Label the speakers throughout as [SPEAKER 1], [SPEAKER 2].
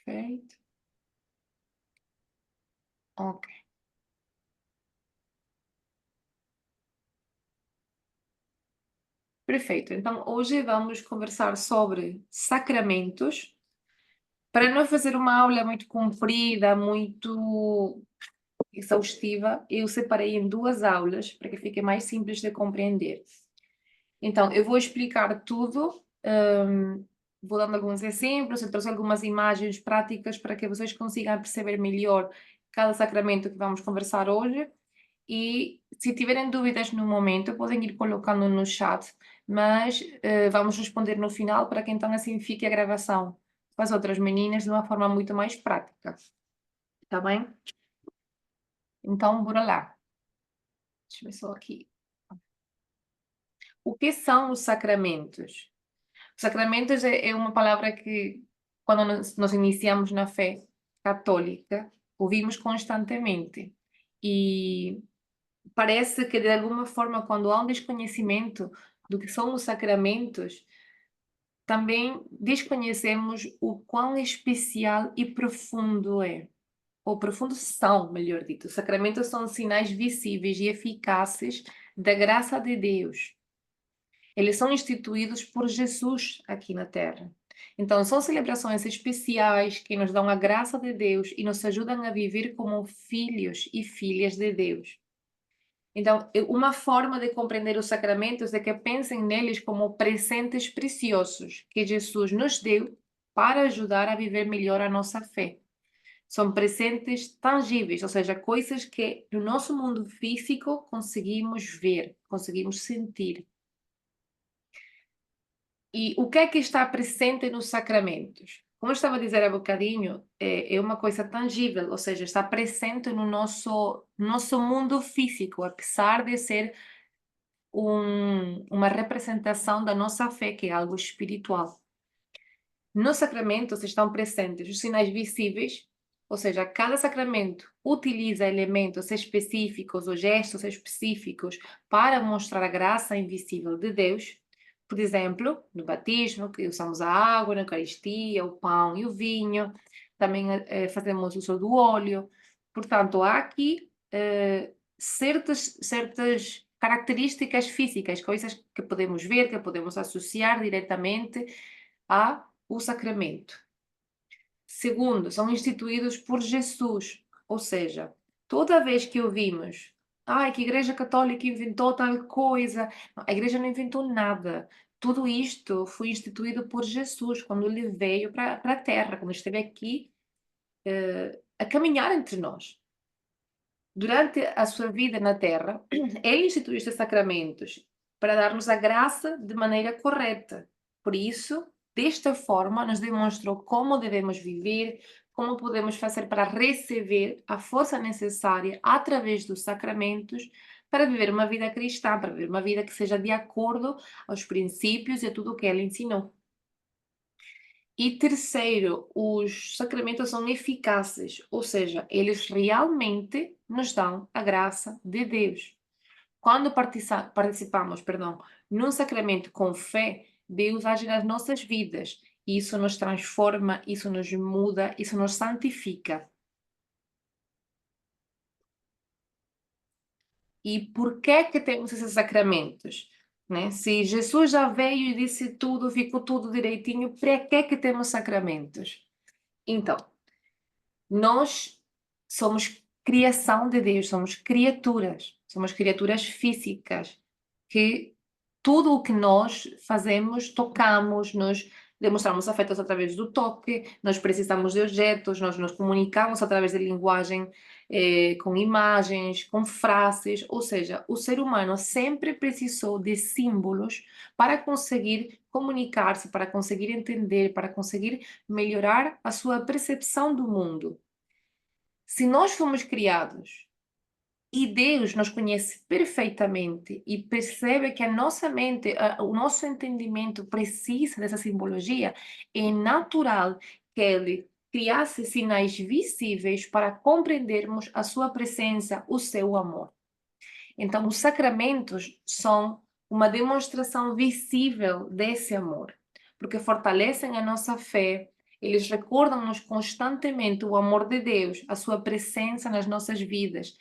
[SPEAKER 1] Perfeito. Ok. Perfeito. Então, hoje vamos conversar sobre sacramentos. Para não fazer uma aula muito comprida, muito exaustiva, eu separei em duas aulas para que fique mais simples de compreender. Então, eu vou explicar tudo, vou dando alguns exemplos, eu trouxe algumas imagens práticas para que vocês consigam perceber melhor cada sacramento que vamos conversar hoje. E se tiverem dúvidas no momento, podem ir colocando no chat, mas vamos responder no final para que então assim fique a gravação com as outras meninas de uma forma muito mais prática. Tá bem? Então, bora lá. Deixa eu ver só aqui. O que são os sacramentos? Os sacramentos é uma palavra que, quando nós iniciamos na fé católica, ouvimos constantemente. E parece que, de alguma forma, quando há um desconhecimento do que são os sacramentos, também desconhecemos o quão especial e profundo é. Ou profundos são, melhor dito. Os sacramentos são sinais visíveis e eficazes da graça de Deus. Eles são instituídos por Jesus aqui na Terra. Então, são celebrações especiais que nos dão a graça de Deus e nos ajudam a viver como filhos e filhas de Deus. Então, uma forma de compreender os sacramentos é que pensem neles como presentes preciosos que Jesus nos deu para ajudar a viver melhor a nossa fé. São presentes tangíveis, ou seja, coisas que no nosso mundo físico conseguimos ver, conseguimos sentir. E o que é que está presente nos sacramentos? Como eu estava a dizer há bocadinho, é uma coisa tangível, ou seja, está presente no nosso mundo físico, apesar de ser uma representação da nossa fé, que é algo espiritual. Nos sacramentos estão presentes os sinais visíveis, ou seja, cada sacramento utiliza elementos específicos ou gestos específicos para mostrar a graça invisível de Deus. Por exemplo, no batismo, que usamos a água, na Eucaristia, o pão e o vinho, também fazemos uso do óleo. Portanto, há aqui certas características físicas, coisas que podemos ver, que podemos associar diretamente ao sacramento. Segundo, são instituídos por Jesus, ou seja, toda vez que ouvimos que a Igreja Católica inventou tal coisa, não, a Igreja não inventou nada. Tudo isto foi instituído por Jesus quando ele veio para a Terra, quando esteve aqui a caminhar entre nós. Durante a sua vida na Terra, ele instituiu estes sacramentos para dar-nos a graça de maneira correta. Por isso, desta forma, nos demonstrou como devemos viver, como podemos fazer para receber a força necessária através dos sacramentos para viver uma vida cristã, para viver uma vida que seja de acordo aos princípios e a tudo o que ele ensinou. E terceiro, os sacramentos são eficazes, ou seja, eles realmente nos dão a graça de Deus. Quando participamos, num sacramento com fé, Deus age nas nossas vidas. Isso nos transforma, isso nos muda, isso nos santifica. E por que temos esses sacramentos? Né? Se Jesus já veio e disse tudo, ficou tudo direitinho, para que temos sacramentos? Então, nós somos criação de Deus, somos criaturas físicas, que tudo o que nós fazemos, tocamos, nós demonstramos afetos através do toque, nós precisamos de objetos, nós nos comunicamos através de linguagem, com imagens, com frases, ou seja, o ser humano sempre precisou de símbolos para conseguir comunicar-se, para conseguir entender, para conseguir melhorar a sua percepção do mundo. Se nós fomos criados e Deus nos conhece perfeitamente e percebe que a nossa mente, o nosso entendimento precisa dessa simbologia, é natural que Ele criasse sinais visíveis para compreendermos a sua presença, o seu amor. Então, os sacramentos são uma demonstração visível desse amor, porque fortalecem a nossa fé, Eles recordam-nos constantemente o amor de Deus, a sua presença nas nossas vidas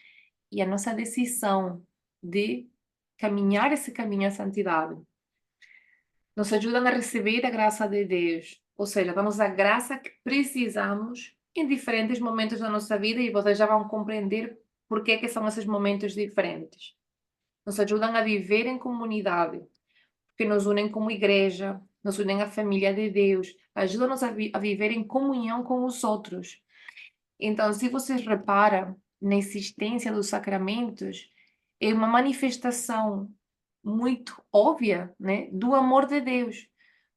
[SPEAKER 1] e a nossa decisão de caminhar esse caminho à santidade. Nos ajudam a receber a graça de Deus, ou seja, damos a graça que precisamos em diferentes momentos da nossa vida e vocês já vão compreender por que são esses momentos diferentes. Nos ajudam a viver em comunidade, porque nos unem como igreja, nos unem à família de Deus, ajudam-nos a viver em comunhão com os outros. Então, se vocês reparam na existência dos sacramentos, é uma manifestação muito óbvia, né, do amor de Deus,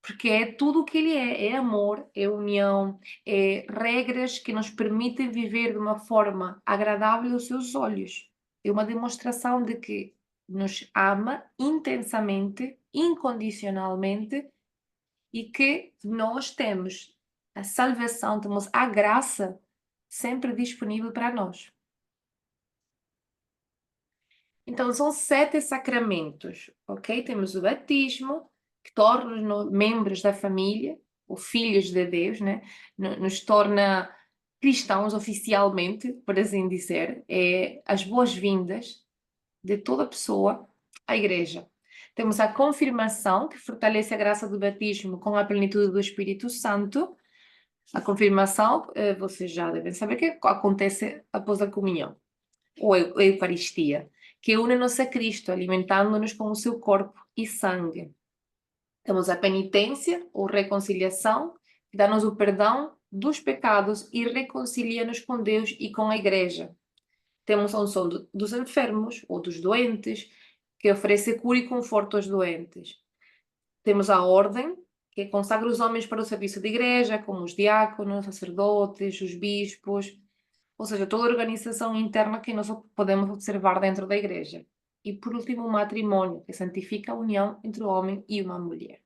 [SPEAKER 1] porque é tudo o que Ele é amor, é união, é regras que nos permitem viver de uma forma agradável aos seus olhos. É uma demonstração de que nos ama intensamente, incondicionalmente, e que nós temos a salvação, temos a graça sempre disponível para nós. Então, são 7 sacramentos, ok? Temos o batismo, que torna-nos membros da família, ou filhos de Deus, né? Nos torna cristãos oficialmente, por assim dizer. É as boas-vindas de toda pessoa à igreja. Temos a confirmação, que fortalece a graça do batismo com a plenitude do Espírito Santo. A confirmação, vocês já devem saber que acontece após a comunhão, ou a Eucaristia, que une-nos a Cristo, alimentando-nos com o seu corpo e sangue. Temos a penitência, ou reconciliação, que dá-nos o perdão dos pecados e reconcilia-nos com Deus e com a Igreja. Temos a unção dos enfermos, ou dos doentes, que oferece cura e conforto aos doentes. Temos a ordem, que consagra os homens para o serviço de igreja, como os diáconos, sacerdotes, os bispos, ou seja, toda a organização interna que nós podemos observar dentro da igreja. E por último, o matrimônio, que santifica a união entre o homem e uma mulher.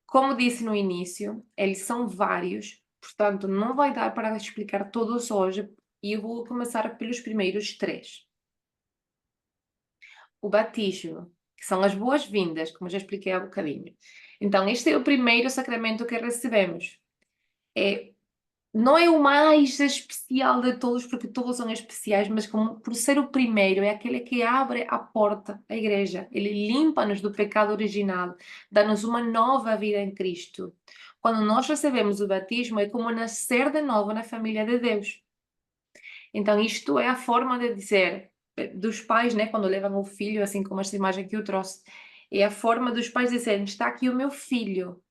[SPEAKER 1] Como disse no início, eles são vários, portanto, não vai dar para explicar todos hoje, e eu vou começar pelos primeiros 3. O batismo, que são as boas-vindas, como já expliquei há bocadinho. Então, este é o primeiro sacramento que recebemos. Não é o mais especial de todos, porque todos são especiais, mas como por ser o primeiro, é aquele que abre a porta à igreja. Ele limpa-nos do pecado original, dá-nos uma nova vida em Cristo. Quando nós recebemos o batismo, é como nascer de novo na família de Deus. Então, isto é a forma de dizer dos pais, né, quando levam o filho, assim como esta imagem que eu trouxe, é a forma dos pais dizerem: está aqui o meu filho,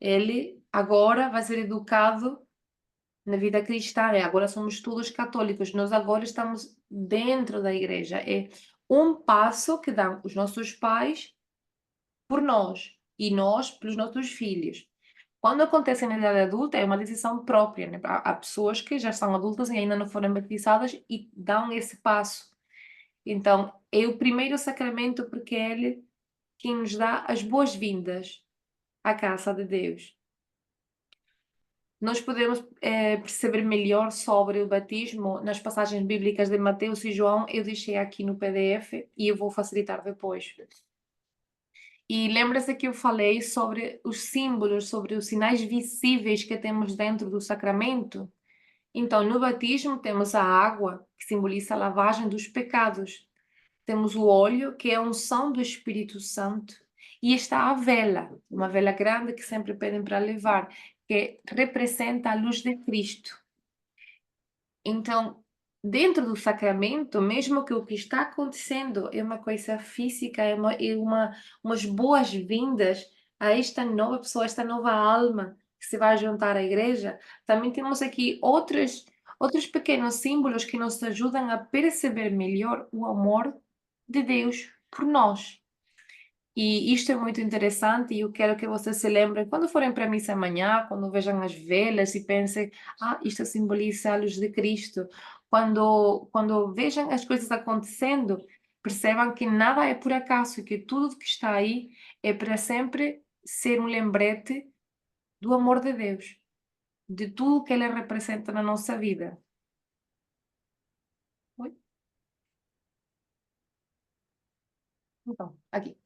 [SPEAKER 1] ele agora vai ser educado na vida cristã, né? Agora somos todos católicos, nós agora estamos dentro da igreja. É um passo que dão os nossos pais por nós e nós pelos nossos filhos. Quando acontece na idade adulta, é uma decisão própria, né? Há pessoas que já são adultas e ainda não foram batizadas e dão esse passo. Então, é o primeiro sacramento porque é ele quem nos dá as boas-vindas à casa de Deus. Nós podemos perceber melhor sobre o batismo nas passagens bíblicas de Mateus e João. Eu deixei aqui no PDF e eu vou facilitar depois. E lembra-se que eu falei sobre os símbolos, sobre os sinais visíveis que temos dentro do sacramento? Então, no batismo temos a água, que simboliza a lavagem dos pecados. Temos o óleo, que é a unção do Espírito Santo. E está a vela, uma vela grande que sempre pedem para levar, que representa a luz de Cristo. Então, dentro do sacramento, mesmo que o que está acontecendo é uma coisa física, umas boas-vindas a esta nova pessoa, esta nova alma que se vai juntar à igreja, também temos aqui outros pequenos símbolos que nos ajudam a perceber melhor o amor de Deus por nós. E isto é muito interessante e eu quero que vocês se lembrem, quando forem para a missa amanhã, quando vejam as velas e pensem, isto simboliza a luz de Cristo. Quando vejam as coisas acontecendo, percebam que nada é por acaso e que tudo que está aí é para sempre ser um lembrete do amor de Deus, de tudo que Ele representa na nossa vida. Oi? Então, aqui.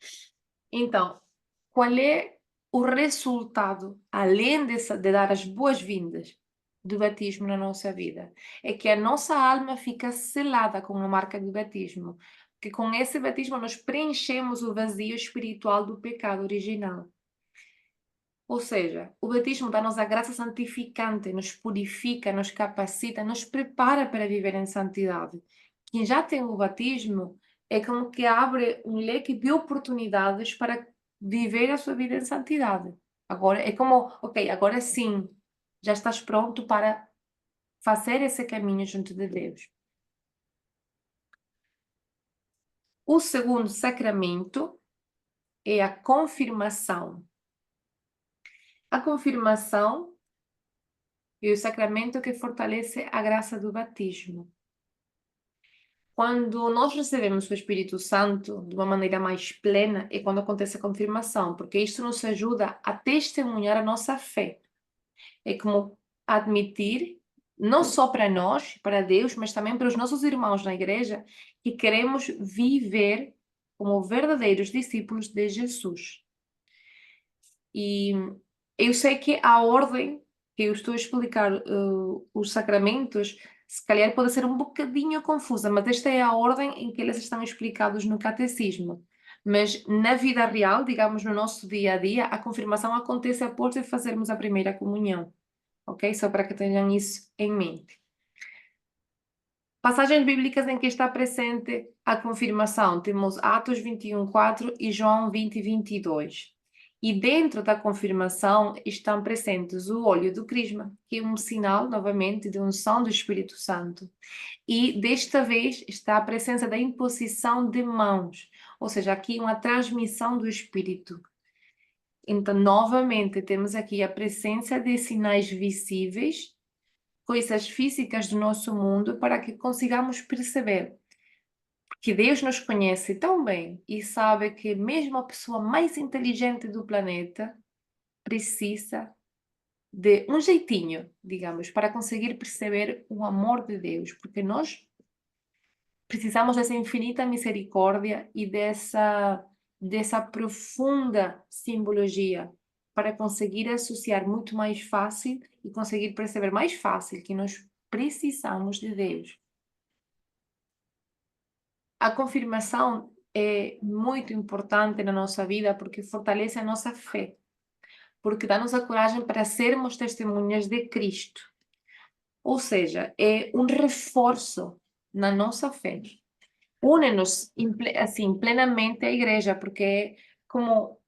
[SPEAKER 1] Então, qual é o resultado, além de dar as boas-vindas do batismo na nossa vida, é que a nossa alma fica selada com a marca do batismo, que com esse batismo nós preenchemos o vazio espiritual do pecado original. Ou seja, o batismo dá-nos a graça santificante, nos purifica, nos capacita, nos prepara para viver em santidade. Quem já tem o batismo é como que abre um leque de oportunidades para viver a sua vida em santidade. Agora é como, ok, agora sim, já estás pronto para fazer esse caminho junto de Deus. O segundo sacramento é a confirmação. A confirmação é o sacramento que fortalece a graça do batismo. Quando nós recebemos o Espírito Santo de uma maneira mais plena é quando acontece a confirmação, porque isso nos ajuda a testemunhar a nossa fé. É como admitir, não só para nós, para Deus, mas também para os nossos irmãos na igreja, que queremos viver como verdadeiros discípulos de Jesus. E eu sei que a ordem que eu estou a explicar, os sacramentos, se calhar pode ser um bocadinho confusa, mas esta é a ordem em que eles estão explicados no catecismo. Mas na vida real, digamos, no nosso dia a dia, a confirmação acontece após de fazermos a primeira comunhão, ok? Só para que tenham isso em mente. Passagens bíblicas em que está presente a confirmação, temos Atos 21:4 e João 20:22. E dentro da confirmação estão presentes o óleo do crisma, que é um sinal, novamente, de unção do Espírito Santo. E desta vez está a presença da imposição de mãos, ou seja, aqui uma transmissão do Espírito. Então, novamente, temos aqui a presença de sinais visíveis, coisas físicas do nosso mundo, para que consigamos perceber que Deus nos conhece tão bem e sabe que mesmo a pessoa mais inteligente do planeta precisa de um jeitinho, digamos, para conseguir perceber o amor de Deus, porque nós precisamos dessa infinita misericórdia e dessa profunda simbologia para conseguir associar muito mais fácil e conseguir perceber mais fácil que nós precisamos de Deus. A confirmação é muito importante na nossa vida porque fortalece a nossa fé, porque dá-nos a coragem para sermos testemunhas de Cristo. Ou seja, é um reforço na nossa fé. Une-nos assim, plenamente à igreja, porque é como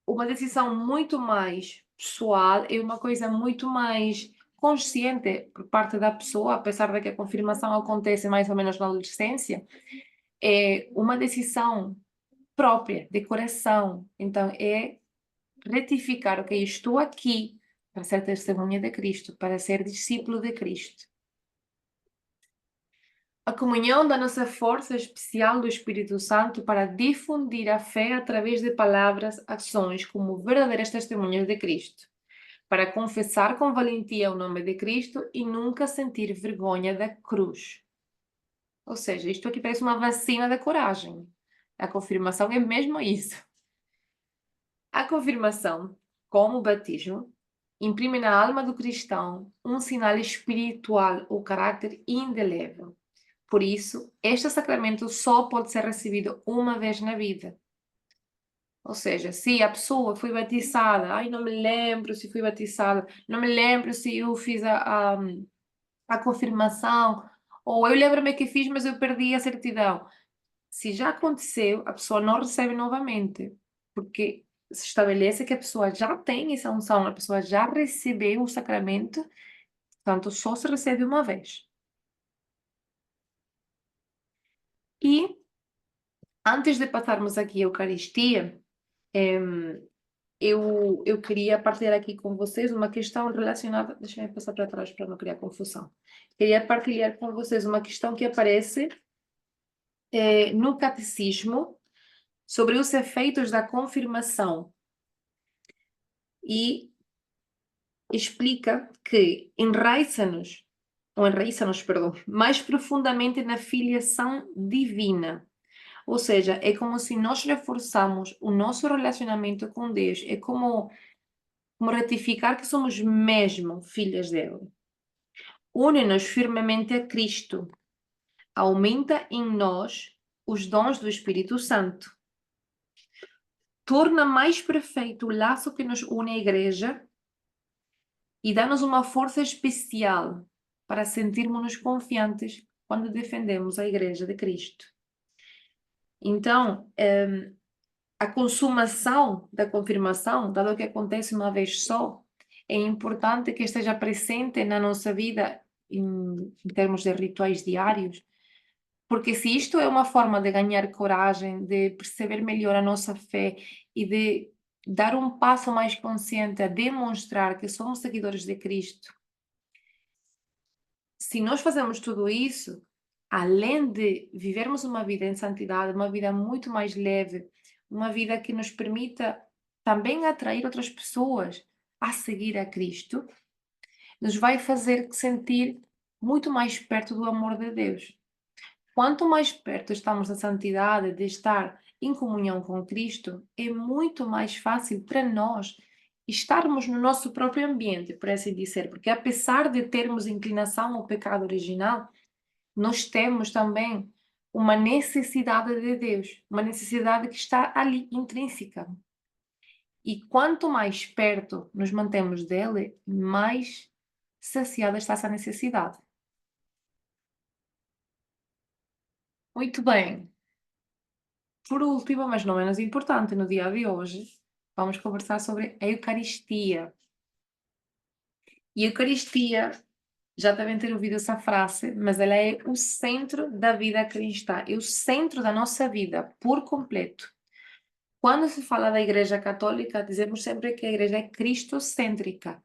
[SPEAKER 1] uma decisão muito mais pessoal, é uma coisa muito mais consciente por parte da pessoa, apesar de que a confirmação acontece mais ou menos na adolescência, é uma decisão própria, de coração. Então, é retificar, ok, estou aqui para ser testemunha de Cristo, para ser discípulo de Cristo. A comunhão dá-nos a força especial do Espírito Santo para difundir a fé através de palavras, ações, como verdadeiras testemunhas de Cristo, para confessar com valentia o nome de Cristo e nunca sentir vergonha da cruz. Ou seja, isto aqui parece uma vacina da coragem. A confirmação é mesmo isso. A confirmação, como o batismo, imprime na alma do cristão um sinal espiritual ou caráter indelével. Por isso, este sacramento só pode ser recebido uma vez na vida. Ou seja, se a pessoa foi batizada, ai, não me lembro se fui batizada, não me lembro se eu fiz a confirmação, ou eu lembro-me que fiz, mas eu perdi a certidão. Se já aconteceu, a pessoa não recebe novamente, porque se estabelece que a pessoa já tem essa unção, a pessoa já recebeu o sacramento, portanto, só se recebe uma vez. E, antes de passarmos aqui a Eucaristia, eu queria partilhar aqui com vocês uma questão relacionada. Deixa eu passar para trás para não criar confusão. Queria partilhar com vocês uma questão que aparece no catecismo sobre os efeitos da confirmação. E explica que enraiza-nos, perdão, mais profundamente na filiação divina. Ou seja, é como se nós reforçamos o nosso relacionamento com Deus, é como ratificar que somos mesmo filhas dele. Une-nos firmemente a Cristo, aumenta em nós os dons do Espírito Santo, torna mais perfeito o laço que nos une à igreja e dá-nos uma força especial para sentirmos-nos confiantes quando defendemos a igreja de Cristo. Então, a consumação da confirmação, dado que acontece uma vez só, é importante que esteja presente na nossa vida em termos de rituais diários, porque se isto é uma forma de ganhar coragem, de perceber melhor a nossa fé e de dar um passo mais consciente a demonstrar que somos seguidores de Cristo, se nós fazemos tudo isso, além de vivermos uma vida em santidade, uma vida muito mais leve, uma vida que nos permita também atrair outras pessoas a seguir a Cristo, nos vai fazer sentir muito mais perto do amor de Deus. Quanto mais perto estamos da santidade, de estar em comunhão com Cristo, é muito mais fácil para nós estarmos no nosso próprio ambiente, por assim dizer, porque apesar de termos inclinação ao pecado original, nós temos também uma necessidade de Deus, uma necessidade que está ali intrínseca. E quanto mais perto nos mantemos dele, mais saciada está essa necessidade. Muito bem. Por último, mas não menos importante, no dia de hoje, vamos conversar sobre a Eucaristia. E a Eucaristia, já devem ter ouvido essa frase, mas ela é o centro da vida cristã, é o centro da nossa vida, por completo. Quando se fala da Igreja Católica, dizemos sempre que a Igreja é cristocêntrica.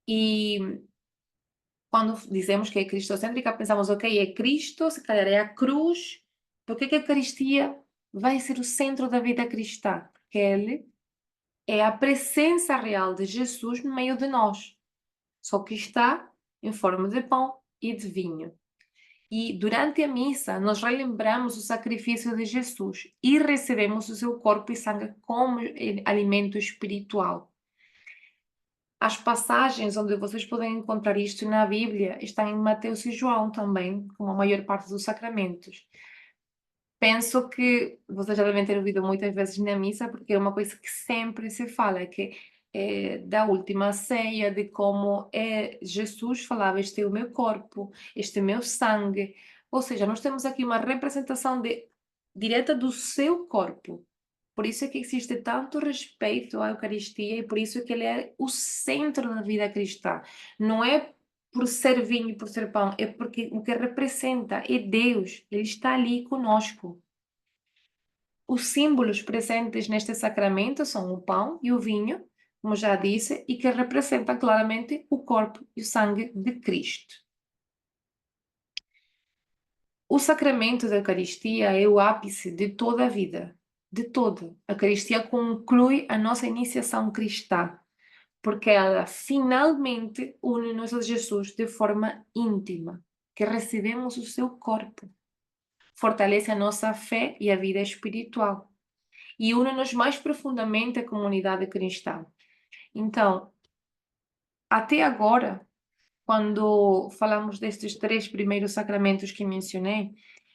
[SPEAKER 1] E quando dizemos que é cristocêntrica, pensamos, ok, é Cristo, se calhar é a cruz. Por que a Eucaristia vai ser o centro da vida cristã? Porque ele é a presença real de Jesus no meio de nós, só que está em forma de pão e de vinho. E durante a missa, nós relembramos o sacrifício de Jesus e recebemos o seu corpo e sangue como alimento espiritual. As passagens onde vocês podem encontrar isto na Bíblia estão em Mateus e João também, como a maior parte dos sacramentos. Penso que vocês já devem ter ouvido muitas vezes na missa, porque é uma coisa que sempre se fala, que é da última ceia, de como Jesus falava, este é o meu corpo, este é o meu sangue. Ou seja, nós temos aqui uma representação direta do seu corpo. Por isso é que existe tanto respeito à Eucaristia e por isso é que ele é o centro da vida cristã. Não é por ser vinho e por ser pão, é porque o que representa é Deus, ele está ali conosco. Os símbolos presentes neste sacramento são o pão e o vinho, como já disse, e que representam claramente o corpo e o sangue de Cristo. O sacramento da Eucaristia é o ápice de toda a vida, de toda. A Eucaristia conclui a nossa iniciação cristã, porque ela finalmente une-nos a Jesus de forma íntima, que recebemos o seu corpo. Fortalece a nossa fé e a vida espiritual e une-nos mais profundamente à comunidade cristã. Então, até agora, quando falamos destes 3 primeiros sacramentos que mencionei,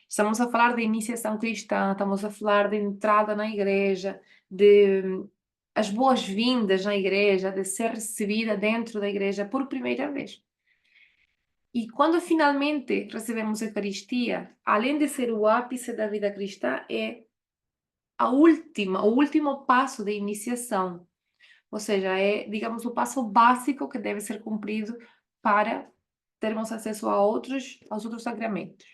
[SPEAKER 1] estamos a falar de iniciação cristã, estamos a falar de entrada na igreja, de as boas-vindas na igreja, de ser recebida dentro da igreja por primeira vez. E quando finalmente recebemos a Eucaristia, além de ser o ápice da vida cristã, é o último passo de iniciação. Ou seja, é, digamos, o passo básico que deve ser cumprido para termos acesso aos outros sacramentos.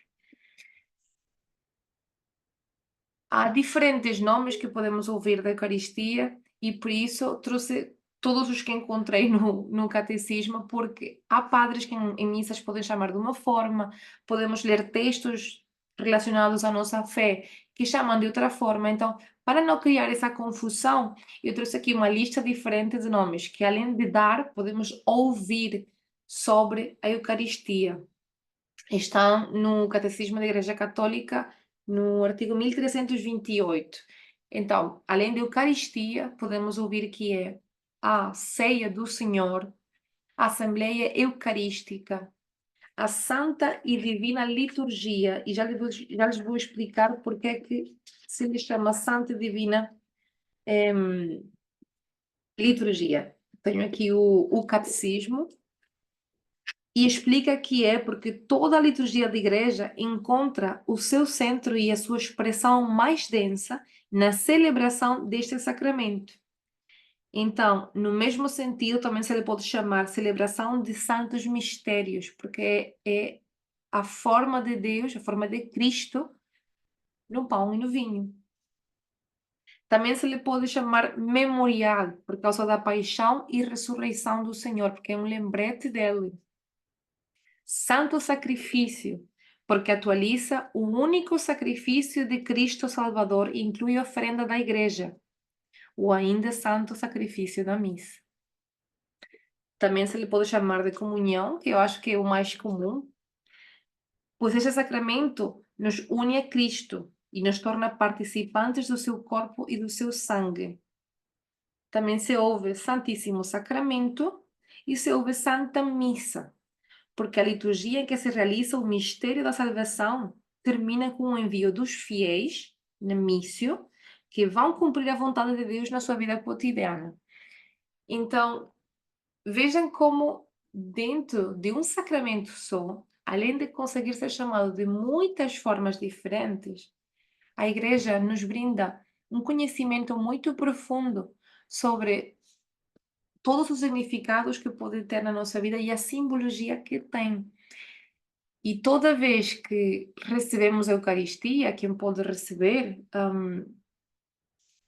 [SPEAKER 1] Há diferentes nomes que podemos ouvir da Eucaristia e por isso trouxe todos os que encontrei no catecismo, porque há padres que em missas podem chamar de uma forma, podemos ler textos relacionados à nossa fé que chamam de outra forma. Então, para não criar essa confusão, eu trouxe aqui uma lista diferente de nomes que, além de dar, podemos ouvir sobre a Eucaristia. Estão no Catecismo da Igreja Católica, no artigo 1328. Então, além da Eucaristia, podemos ouvir que é a ceia do Senhor, a Assembleia Eucarística, a Santa e Divina Liturgia, e já lhes vou explicar porque é que se lhe chama Santa e Divina Liturgia. Tenho aqui o Catecismo, e explica que é porque toda a liturgia da igreja encontra o seu centro e a sua expressão mais densa na celebração deste sacramento. Então, no mesmo sentido, também se lhe pode chamar celebração de santos mistérios, porque é a forma de Deus, a forma de Cristo no pão e no vinho. Também se lhe pode chamar memorial, por causa da paixão e ressurreição do Senhor, porque é um lembrete dele. Santo sacrifício, porque atualiza o único sacrifício de Cristo Salvador e inclui a oferenda da igreja, o ainda santo sacrifício da missa. Também se lhe pode chamar de comunhão, que eu acho que é o mais comum, pois este sacramento nos une a Cristo e nos torna participantes do seu corpo e do seu sangue. Também se ouve Santíssimo Sacramento e se ouve Santa Missa, porque a liturgia em que se realiza o mistério da salvação termina com o envio dos fiéis, na missio, que vão cumprir a vontade de Deus na sua vida cotidiana. Então, vejam como dentro de um sacramento só, além de conseguir ser chamado de muitas formas diferentes, a Igreja nos brinda um conhecimento muito profundo sobre todos os significados que pode ter na nossa vida e a simbologia que tem. E toda vez que recebemos a Eucaristia, quem pode receber,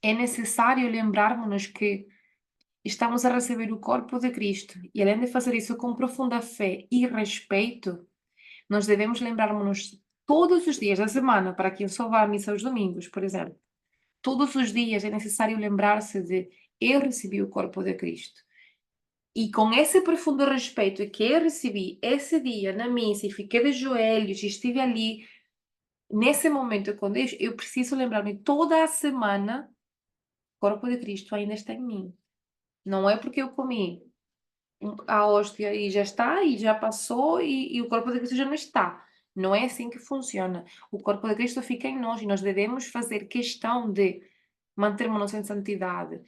[SPEAKER 1] é necessário lembrarmos-nos que estamos a receber o corpo de Cristo. E além de fazer isso com profunda fé e respeito, nós devemos lembrar-nos todos os dias da semana, para quem só vai à missa aos domingos, por exemplo. Todos os dias é necessário lembrar-se de eu recebi o corpo de Cristo. E com esse profundo respeito que eu recebi esse dia na missa e fiquei de joelhos e estive ali nesse momento com Deus, eu preciso lembrar-me toda a semana, o corpo de Cristo ainda está em mim. Não é porque eu comi a hóstia e já está, e já passou, e o corpo de Cristo já não está. Não é assim que funciona. O corpo de Cristo fica em nós e nós devemos fazer questão de mantermos-nos em santidade,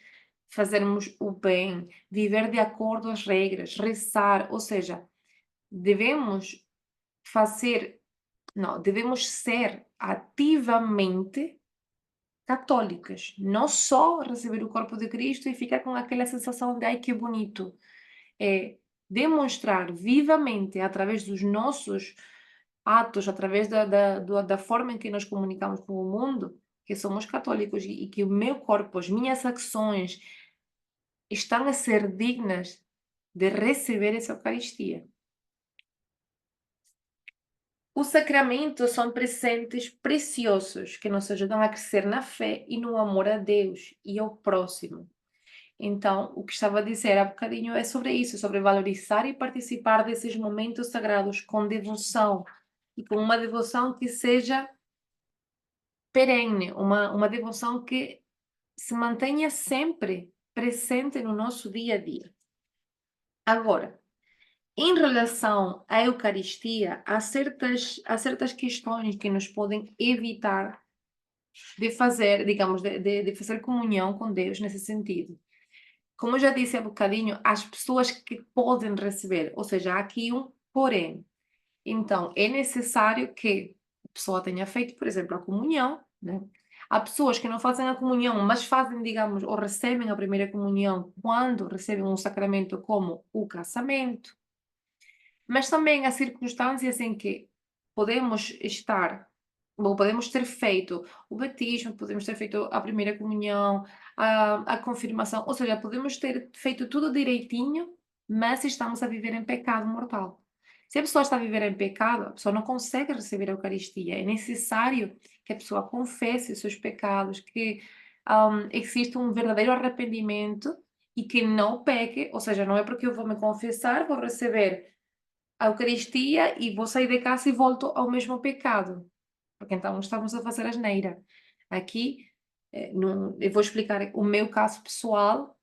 [SPEAKER 1] fazermos o bem, viver de acordo às regras, rezar, ou seja, devemos fazer, não, devemos ser ativamente católicas, não só receber o corpo de Cristo e ficar com aquela sensação de ai que bonito, é demonstrar vivamente através dos nossos atos, através da forma em que nos comunicamos com o mundo, que somos católicos e que o meu corpo, as minhas ações estão a ser dignas de receber essa Eucaristia. Os sacramentos são presentes preciosos que nos ajudam a crescer na fé e no amor a Deus e ao próximo. Então, o que estava a dizer há bocadinho é sobre isso, sobre valorizar e participar desses momentos sagrados com devoção e com uma devoção que seja perene, uma devoção que se mantenha sempre presente no nosso dia a dia. Agora, em relação à Eucaristia, há certas questões que nos podem evitar de fazer, digamos, de fazer comunhão com Deus nesse sentido. Como eu já disse há bocadinho, as pessoas que podem receber, ou seja, há aqui um porém. Então, é necessário que a pessoa tenha feito, por exemplo, a comunhão, né? Há pessoas que não fazem a comunhão, mas fazem, digamos, ou recebem a primeira comunhão quando recebem um sacramento como o casamento. Mas também há circunstâncias em que podemos estar, ou podemos ter feito o batismo, podemos ter feito a primeira comunhão, a confirmação, ou seja, podemos ter feito tudo direitinho, mas estamos a viver em pecado mortal. Se a pessoa está a viver em pecado, a pessoa não consegue receber a Eucaristia. É necessário que a pessoa confesse os seus pecados, que exista um verdadeiro arrependimento e que não peque, ou seja, não é porque eu vou me confessar, vou receber a Eucaristia e vou sair de casa e volto ao mesmo pecado. porque então estamos a fazer asneira. Aqui, eu vou explicar o meu caso pessoal.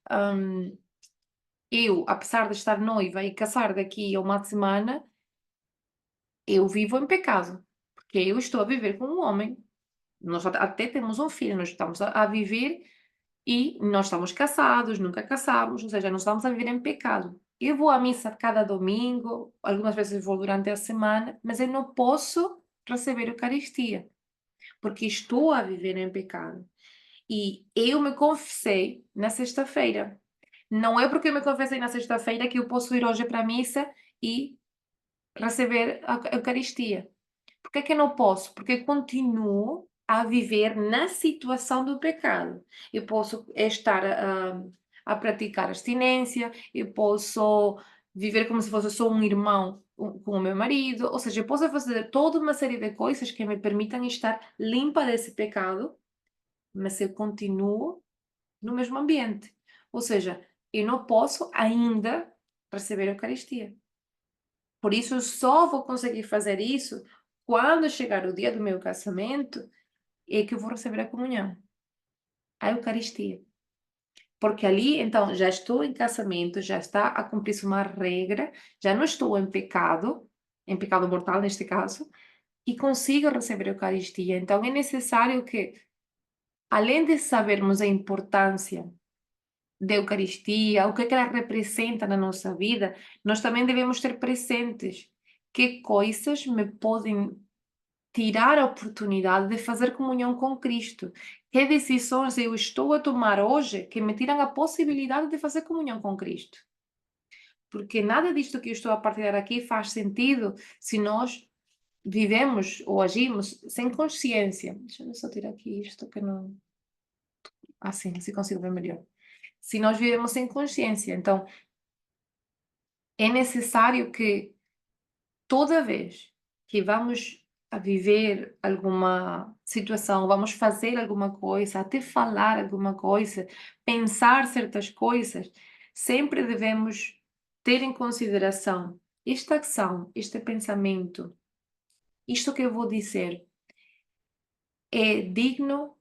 [SPEAKER 1] Eu, apesar de estar noiva e casar daqui a uma semana, eu vivo em pecado, porque eu estou a viver com um homem. Nós até temos um filho, nós estamos a viver e nós estamos casados, nunca casamos, ou seja, nós estamos a viver em pecado. Eu vou à missa cada domingo, algumas vezes vou durante a semana, mas eu não posso receber Eucaristia, porque estou a viver em pecado. E eu me confessei na sexta-feira. Não é porque eu me confessei na sexta-feira que eu posso ir hoje para a missa e receber a Eucaristia. Por que é que eu não posso? Porque eu continuo a viver na situação do pecado. Eu posso estar a praticar abstinência, eu posso viver como se fosse só um irmão com o meu marido, ou seja, eu posso fazer toda uma série de coisas que me permitam estar limpa desse pecado, mas eu continuo no mesmo ambiente. Ou seja, eu não posso ainda receber a Eucaristia. Por isso, eu só vou conseguir fazer isso quando chegar o dia do meu casamento, é que eu vou receber a comunhão, a Eucaristia. Porque ali, então, já estou em casamento, já está a cumprir-se uma regra, já não estou em pecado mortal neste caso, e consigo receber a Eucaristia. Então, é necessário que, além de sabermos a importância da Eucaristia, o que é que ela representa na nossa vida, nós também devemos ter presentes que coisas me podem tirar a oportunidade de fazer comunhão com Cristo. Que decisões eu estou a tomar hoje que me tiram a possibilidade de fazer comunhão com Cristo? Porque nada disto que eu estou a partilhar aqui faz sentido se nós vivemos ou agimos sem consciência. Deixa eu só tirar aqui isto que não. Assim, se consigo ver melhor. Se nós vivemos sem consciência, então é necessário que toda vez que vamos a viver alguma situação, vamos fazer alguma coisa, até falar alguma coisa, pensar certas coisas, sempre devemos ter em consideração esta ação, este pensamento, isto que eu vou dizer é digno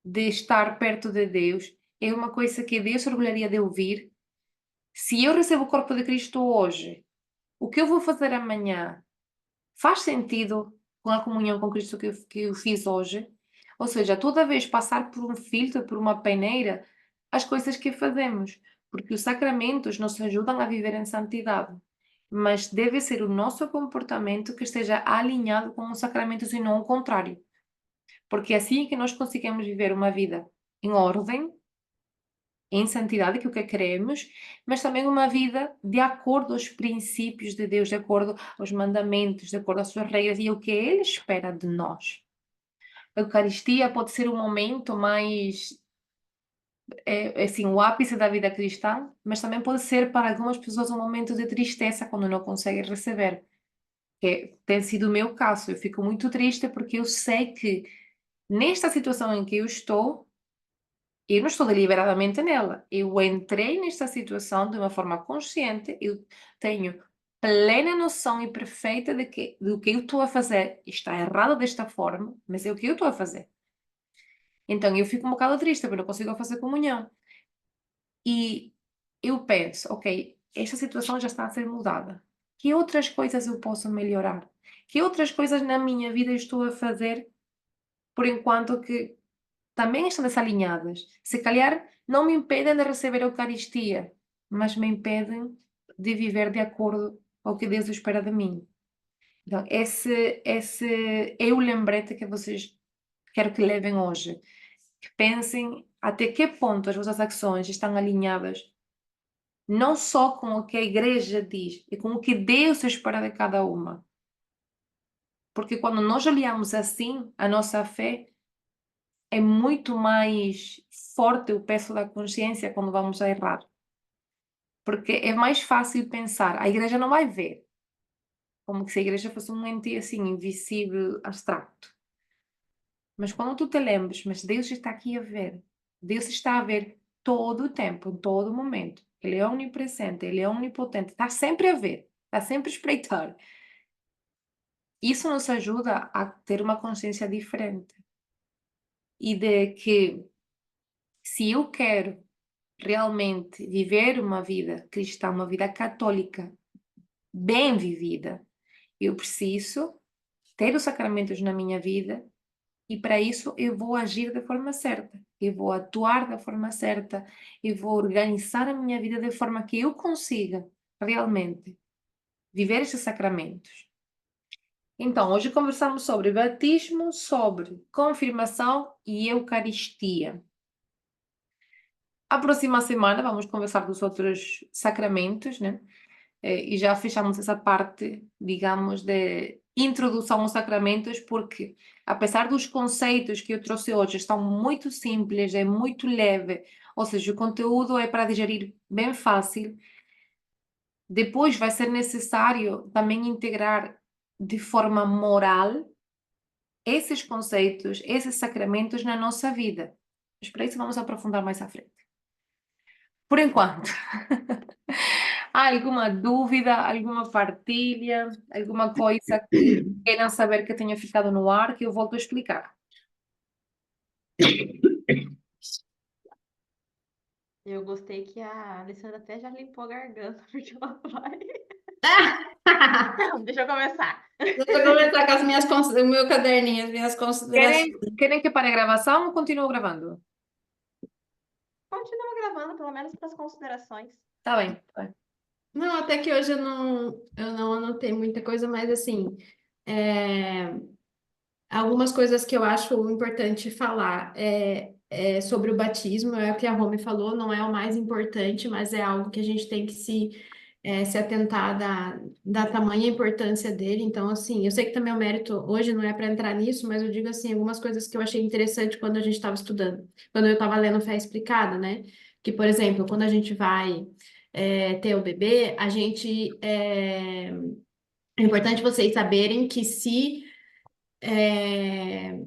[SPEAKER 1] de estar perto de Deus, é uma coisa que Deus se orgulharia de ouvir. Se eu recebo o corpo de Cristo hoje, o que eu vou fazer amanhã faz sentido com a comunhão com Cristo que eu fiz hoje? Ou seja, toda vez passar por um filtro, por uma peneira, as coisas que fazemos, porque os sacramentos nos ajudam a viver em santidade, mas deve ser o nosso comportamento que esteja alinhado com os sacramentos e não o contrário, porque é assim que nós conseguimos viver uma vida em ordem, em santidade, que é o que queremos, mas também uma vida de acordo aos princípios de Deus, de acordo aos mandamentos, de acordo às suas regras e o que Ele espera de nós. A Eucaristia pode ser um momento mais, assim, o ápice da vida cristã, mas também pode ser para algumas pessoas um momento de tristeza quando não conseguem receber, que tem sido o meu caso. Eu fico muito triste porque eu sei que nesta situação em que eu não estou deliberadamente nela. Eu entrei nesta situação de uma forma consciente, eu tenho plena noção e perfeita de que do que eu estou a fazer está errado desta forma, mas é o que eu estou a fazer. Então eu fico um bocado triste porque não consigo fazer comunhão. E eu penso, ok, esta situação já está a ser mudada. Que outras coisas eu posso melhorar? Que outras coisas na minha vida eu estou a fazer por enquanto que também estão desalinhadas. Se calhar não me impedem de receber a Eucaristia, mas me impedem de viver de acordo ao que Deus espera de mim. Então, esse é o lembrete que vocês quero que levem hoje. Que pensem até que ponto as vossas ações estão alinhadas não só com o que a igreja diz, e com o que Deus espera de cada uma. Porque quando nós olhamos assim a nossa fé, é muito mais forte o peso da consciência quando vamos a errar. Porque é mais fácil pensar, a igreja não vai ver, como que se a igreja fosse um ente assim, invisível, abstracto. Mas quando tu te lembres, mas Deus está aqui a ver, Deus está a ver todo o tempo, em todo momento. Ele é onipresente, ele é onipotente, está sempre a ver, está sempre a espreitar. Isso nos ajuda a ter uma consciência diferente e de que se eu quero realmente viver uma vida cristã, uma vida católica bem vivida, eu preciso ter os sacramentos na minha vida e para isso eu vou agir da forma certa, eu vou atuar da forma certa, eu vou organizar a minha vida de forma que eu consiga realmente viver esses sacramentos. Então, hoje conversamos sobre batismo, sobre confirmação e Eucaristia. A próxima semana vamos conversar dos outros sacramentos, né? E já fechamos essa parte, digamos, de introdução aos sacramentos, porque apesar dos conceitos que eu trouxe hoje estão muito simples, é muito leve, ou seja, o conteúdo é para digerir bem fácil, depois vai ser necessário também integrar de forma moral esses conceitos, esses sacramentos na nossa vida. Mas para isso vamos aprofundar mais à frente. Por enquanto, há alguma dúvida, alguma partilha, alguma coisa que queiram saber que tenha ficado no ar, que eu volto a explicar?
[SPEAKER 2] Eu gostei que a Alessandra até já limpou a garganta, porque ela vai. Deixa eu começar.
[SPEAKER 3] Deixa eu começar com o meu caderninho, as minhas considerações.
[SPEAKER 1] Querem que pare a gravação ou continuo gravando?
[SPEAKER 2] Continua gravando, pelo menos para as considerações.
[SPEAKER 1] Tá bem, tá bem.
[SPEAKER 3] Não, até que hoje eu não anotei muita coisa, mas assim, é, algumas coisas que eu acho importante falar é sobre o batismo, é o que a Romy falou, não é o mais importante, mas é algo que a gente tem que se atentar da tamanha importância dele. Então, assim, eu sei que também o mérito hoje não é para entrar nisso, mas eu digo assim, algumas coisas que eu achei interessante quando a gente estava estudando, quando eu estava lendo Fé Explicada, né? Que, por exemplo, quando a gente vai ter o bebê, é importante vocês saberem que se é,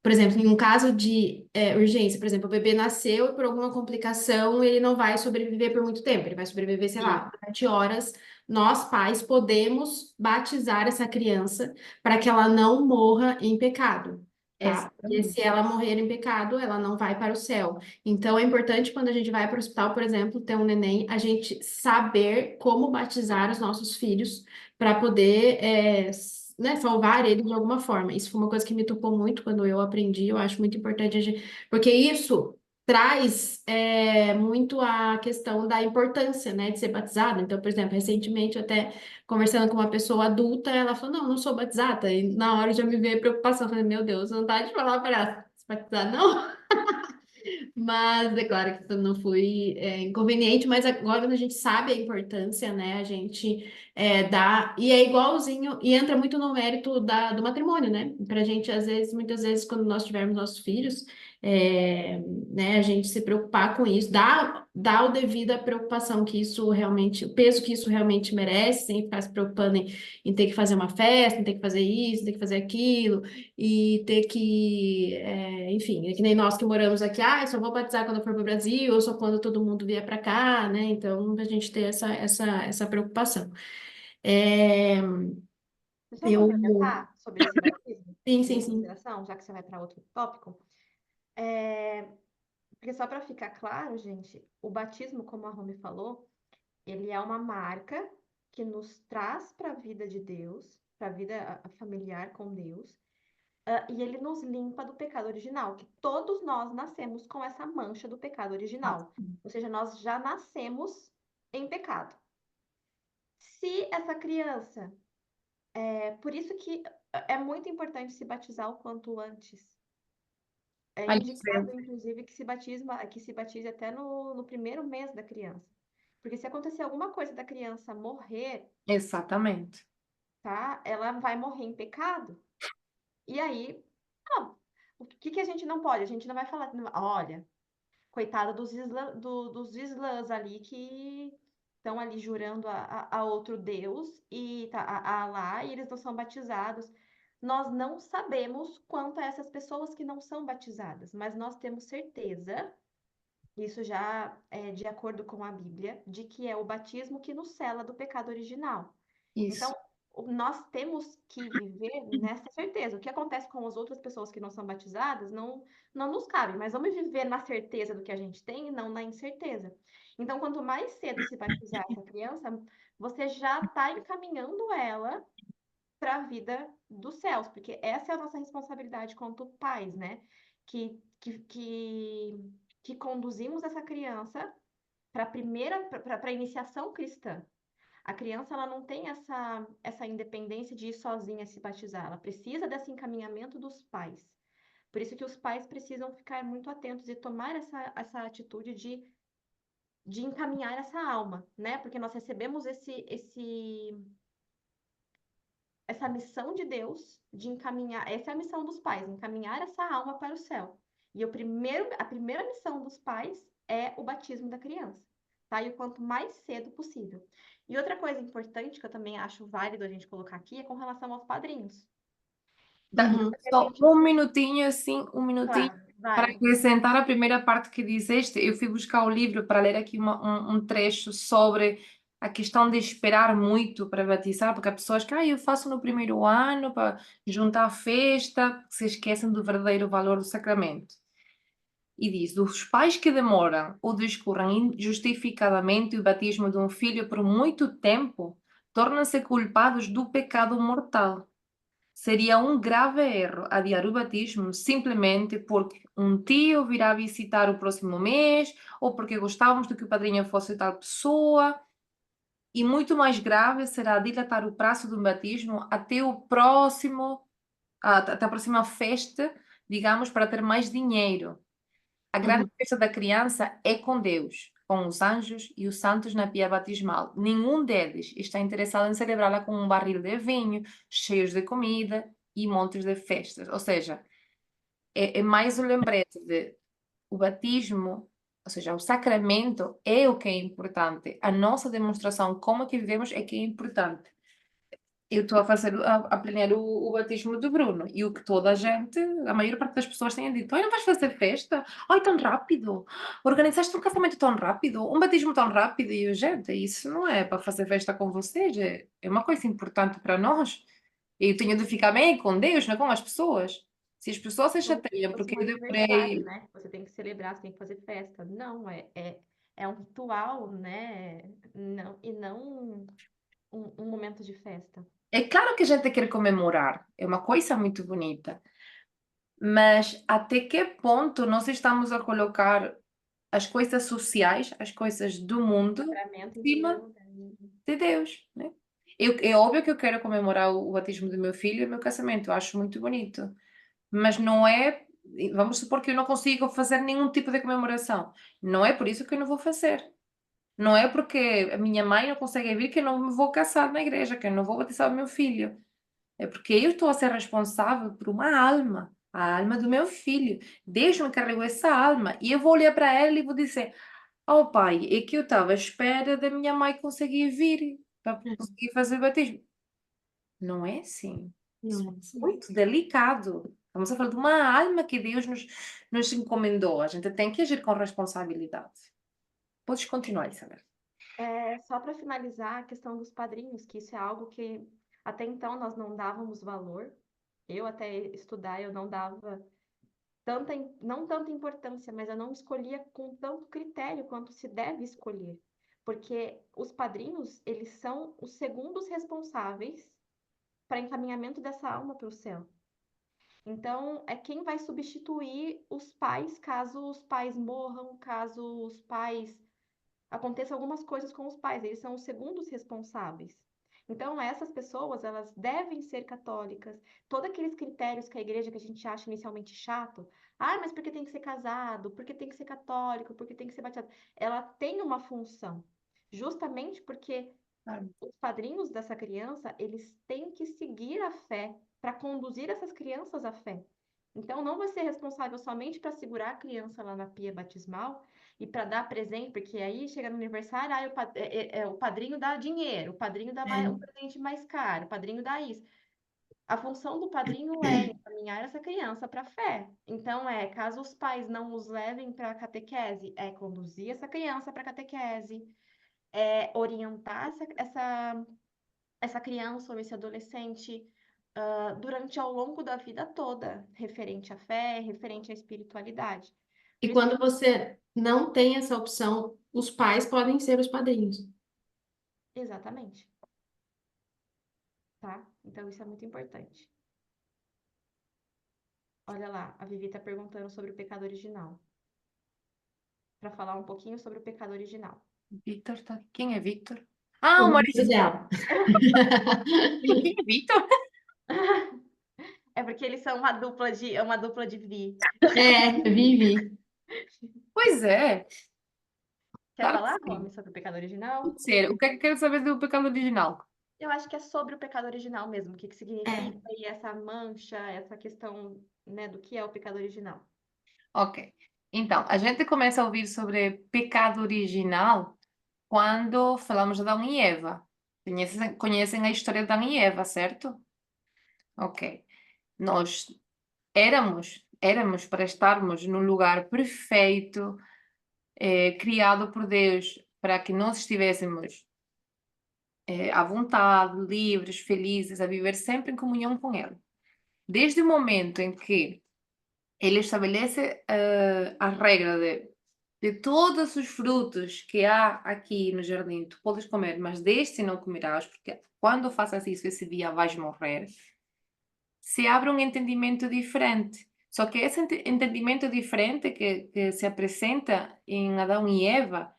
[SPEAKER 3] por exemplo, em um caso de urgência, por exemplo, o bebê nasceu e por alguma complicação ele não vai sobreviver por muito tempo, ele vai sobreviver, sei lá, 7 horas. Nós, pais, podemos batizar essa criança para que ela não morra em pecado, tá? Porque se
[SPEAKER 1] Exatamente.
[SPEAKER 3] ela morrer em pecado, ela não vai para o céu. Então, é importante quando a gente vai para o hospital, por exemplo, ter um neném, a gente saber como batizar os nossos filhos para poder né, salvar ele de alguma forma. Isso foi uma coisa que me tocou muito quando eu aprendi, eu acho muito importante, porque isso traz muito a questão da importância, né, de ser batizado. Então, por exemplo, recentemente, eu até conversando com uma pessoa adulta, ela falou, não, não sou batizada. E na hora já me veio a preocupação, eu falei, meu Deus, não dá de falar para ela, se batizar, não? Mas é claro que isso não foi inconveniente, mas agora a gente sabe a importância, né? A gente dá. E é igualzinho, e entra muito no mérito do matrimônio, né? Pra gente, às vezes, muitas vezes, quando nós tivermos nossos filhos, né, a gente se preocupar com isso, dá o devido à preocupação que isso realmente, o peso que isso realmente merece, sem ficar se preocupando em ter que fazer uma festa, em ter que fazer isso, ter que fazer aquilo e ter que, enfim, é que nem nós que moramos aqui, eu só vou batizar quando eu for para o Brasil, ou só quando todo mundo vier para cá, né? Então, a gente ter essa preocupação. É,
[SPEAKER 2] Deixa eu
[SPEAKER 3] eu,
[SPEAKER 2] complementar sobre esse batismo,
[SPEAKER 3] sim,
[SPEAKER 2] uma
[SPEAKER 3] sim, sim.
[SPEAKER 2] consideração, já que você vai para outro tópico. É, Porque só para ficar claro, gente, o batismo, como a Romy falou, ele é uma marca que nos traz para a vida de Deus, para a vida familiar com Deus, e ele nos limpa do pecado original, que todos nós nascemos com essa mancha do pecado original. Ou seja, nós já nascemos em pecado. Se essa criança, por isso que é muito importante se batizar o quanto antes. É
[SPEAKER 1] Ali
[SPEAKER 2] indicado, inclusive, que se batize até no primeiro mês da criança. Porque se acontecer alguma coisa da criança morrer,
[SPEAKER 1] exatamente.
[SPEAKER 2] tá? Ela vai morrer em pecado. E aí, não. O que que a gente não pode? A gente não vai falar, olha, coitada dos islãs ali que estão ali jurando a outro Deus e a Alá e eles não são batizados. Nós não sabemos quanto a essas pessoas que não são batizadas, mas nós temos certeza, isso já é de acordo com a Bíblia, de que é o batismo que nos cela do pecado original. Então,
[SPEAKER 1] Isso.
[SPEAKER 2] nós temos que viver nessa certeza. O que acontece com as outras pessoas que não são batizadas não nos cabe, mas vamos viver na certeza do que a gente tem e não na incerteza. Então, quanto mais cedo se batizar essa criança, você já está encaminhando ela para a vida dos céus, porque essa é a nossa responsabilidade quanto pais, né? Que conduzimos essa criança para a iniciação cristã. A criança ela não tem essa independência de ir sozinha se batizar, ela precisa desse encaminhamento dos pais. Por isso que os pais precisam ficar muito atentos e tomar essa atitude de encaminhar essa alma, né? Porque nós recebemos essa missão de Deus de encaminhar, essa é a missão dos pais, encaminhar essa alma para o céu. E a primeira missão dos pais é o batismo da criança, tá? E o quanto mais cedo possível. E outra coisa importante que eu também acho válido a gente colocar aqui é com relação aos padrinhos.
[SPEAKER 3] Uhum.
[SPEAKER 2] Porque a
[SPEAKER 1] Só
[SPEAKER 2] gente,
[SPEAKER 1] um minutinho, assim, um minutinho,
[SPEAKER 2] claro,
[SPEAKER 1] para
[SPEAKER 2] vai.
[SPEAKER 1] acrescentar a primeira parte que disseste. Eu fui buscar o livro para ler aqui um trecho sobre a questão de esperar muito para batizar, porque há pessoas que, eu faço no primeiro ano para juntar a festa, se esquecem do verdadeiro valor do sacramento. E diz: os pais que demoram ou discorrem injustificadamente o batismo de um filho por muito tempo tornam-se culpados do pecado mortal. Seria um grave erro adiar o batismo simplesmente porque um tio virá visitar o próximo mês ou porque gostávamos de que o padrinho fosse tal pessoa. E muito mais grave será dilatar o prazo do batismo até até a próxima festa, digamos, para ter mais dinheiro. A grande
[SPEAKER 3] Uhum.
[SPEAKER 1] festa da criança é com Deus, com os anjos e os santos na pia batismal. Nenhum deles está interessado em celebrá-la com um barril de vinho, cheios de comida e montes de festas. Ou seja, é mais um lembrete de o batismo, ou seja, o sacramento é o que é importante. A nossa demonstração, como é que vivemos, é que é importante. Eu estou a fazer, a planear o batismo do Bruno e o que toda a maior parte das pessoas têm dito: ai, não vais fazer festa? Ai, tão rápido! Organizaste um casamento tão rápido, um batismo tão rápido. E eu, gente, isso não é para fazer festa com vocês, é uma coisa importante para nós. Eu tenho de ficar bem com Deus, não é com as pessoas. Se as pessoas se
[SPEAKER 2] Como se
[SPEAKER 1] chateiam
[SPEAKER 2] fosse
[SPEAKER 1] porque
[SPEAKER 2] um
[SPEAKER 1] eu
[SPEAKER 2] aniversário,
[SPEAKER 1] demorei.
[SPEAKER 2] né? Você tem que celebrar, você tem que fazer festa. Não, é um ritual, né? Não, e não um momento de festa.
[SPEAKER 1] É claro que a gente quer comemorar, é uma coisa muito bonita, mas até que ponto nós estamos a colocar as coisas sociais, as coisas do mundo,
[SPEAKER 2] Sacramento em primeiro
[SPEAKER 1] acima
[SPEAKER 2] lugar.
[SPEAKER 1] de Deus, né? É óbvio que eu quero comemorar o batismo do meu filho e o meu casamento, eu acho muito bonito, mas não é. Vamos supor que eu não consigo fazer nenhum tipo de comemoração, não é por isso que eu não vou fazer. Não é porque a minha mãe não consegue vir que eu não me vou casar na igreja, que eu não vou batizar o meu filho. É porque eu estou a ser responsável por uma alma, a alma do meu filho. Deus me carregou essa alma e eu vou olhar para ela e vou dizer: oh pai, é que eu estava à espera da minha mãe conseguir vir para conseguir fazer o batismo. Não é assim. Isso
[SPEAKER 3] Não é
[SPEAKER 1] é
[SPEAKER 3] assim.
[SPEAKER 1] muito delicado. Estamos a falar de uma alma que Deus nos encomendou. A gente tem que agir com responsabilidade. Podes continuar, Isabel.
[SPEAKER 2] Só para finalizar a questão dos padrinhos, que isso é algo que até então nós não dávamos valor. Eu até estudar eu não dava não tanta importância, mas eu não escolhia com tanto critério quanto se deve escolher. Porque os padrinhos, eles são os segundos responsáveis para encaminhamento dessa alma para o céu. Então, é quem vai substituir os pais caso os pais morram, caso os pais aconteça algumas coisas com os pais, eles são os segundos responsáveis. Então, essas pessoas, elas devem ser católicas. Todos aqueles critérios que a igreja que a gente acha inicialmente chato, mas porque tem que ser casado, porque tem que ser católico, porque tem que ser batizado, ela tem uma função. Justamente porque os padrinhos dessa criança, eles têm que seguir a fé para conduzir essas crianças à fé. Então, não vai ser responsável somente para segurar a criança lá na pia batismal e para dar presente, porque aí chega no aniversário, o padrinho dá dinheiro, o padrinho dá um presente mais caro, o padrinho dá isso. A função do padrinho é encaminhar essa criança para a fé. Então, caso os pais não os levem para a catequese, é conduzir essa criança para a catequese, orientar essa criança ou esse adolescente durante ao longo da vida toda, referente à fé, referente à espiritualidade.
[SPEAKER 3] E
[SPEAKER 2] Por isso que,
[SPEAKER 3] quando você não tem essa opção, os pais podem ser os padrinhos.
[SPEAKER 2] exatamente, tá? Então isso é muito importante. Olha lá, a Vivi está perguntando sobre o pecado original. Para falar um pouquinho sobre o pecado original.
[SPEAKER 1] Victor tá... Quem é Victor? Ah,
[SPEAKER 3] O
[SPEAKER 1] o
[SPEAKER 3] marido
[SPEAKER 1] marido.
[SPEAKER 3] dela.
[SPEAKER 1] Quem é Victor?
[SPEAKER 2] É porque eles são uma dupla de Vi.
[SPEAKER 3] É, Vivi.
[SPEAKER 1] Pois é,
[SPEAKER 2] Quer
[SPEAKER 1] claro que
[SPEAKER 2] falar,
[SPEAKER 1] sim.
[SPEAKER 2] Romy, sobre o pecado original?
[SPEAKER 1] Pode ser. O que é que quero saber do pecado original?
[SPEAKER 2] Eu acho que é sobre o pecado original mesmo, o que que
[SPEAKER 3] É.
[SPEAKER 2] significa e essa mancha, essa questão, né, do que é o pecado original.
[SPEAKER 1] Ok. Então, a gente começa a ouvir sobre pecado original quando falamos de Adão e Eva. Conhecem a história de Adão e Eva, certo? Ok. Nós éramos para estarmos no lugar perfeito, criado por Deus, para que nós estivéssemos à vontade, livres, felizes, a viver sempre em comunhão com Ele. Desde o momento em que Ele estabelece a regra de todos os frutos que há aqui no jardim, tu podes comer, mas deste não comerás, porque quando faças isso, esse dia vais morrer. Se abre um entendimento diferente. Só que esse entendimento diferente que se apresenta em Adão e Eva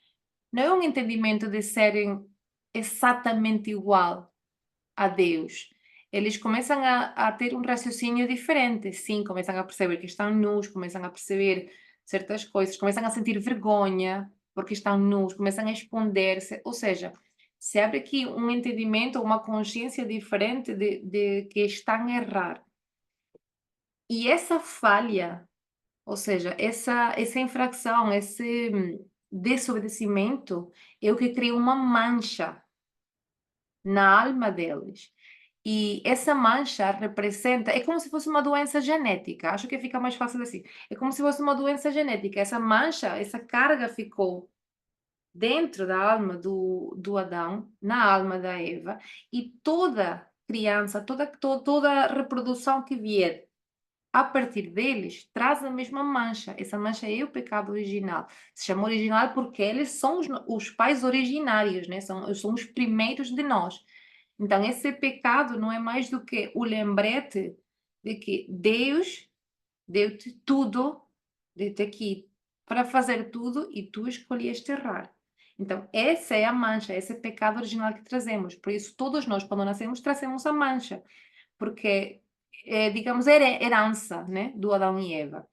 [SPEAKER 1] não é um entendimento de serem exatamente igual a Deus. Eles começam a ter um raciocínio diferente. Sim, começam a perceber que estão nus, começam a perceber certas coisas, começam a sentir vergonha porque estão nus, começam a esconder-se. Ou seja, se abre aqui um entendimento, uma consciência diferente de que estão a errar. E essa falha, ou seja, essa infração, esse desobedecimento, é o que cria uma mancha na alma deles. E essa mancha representa, é como se fosse uma doença genética. Acho que fica mais fácil assim. É como se fosse uma doença genética. Essa mancha, essa carga ficou dentro da alma do Adão, na alma da Eva, e toda criança, toda reprodução que vier a partir deles, traz a mesma mancha. Essa mancha é o pecado original. Se chama original porque eles são os pais originários, né? São os primeiros de nós. Então, esse pecado não é mais do que o lembrete de que Deus deu-te tudo, deu-te aqui para fazer tudo e tu escolheste errar. Então, essa é a mancha, esse é o pecado original que trazemos. Por isso, todos nós, quando nascemos, trazemos a mancha, porque é, digamos, herança, né, do Adão e Eva.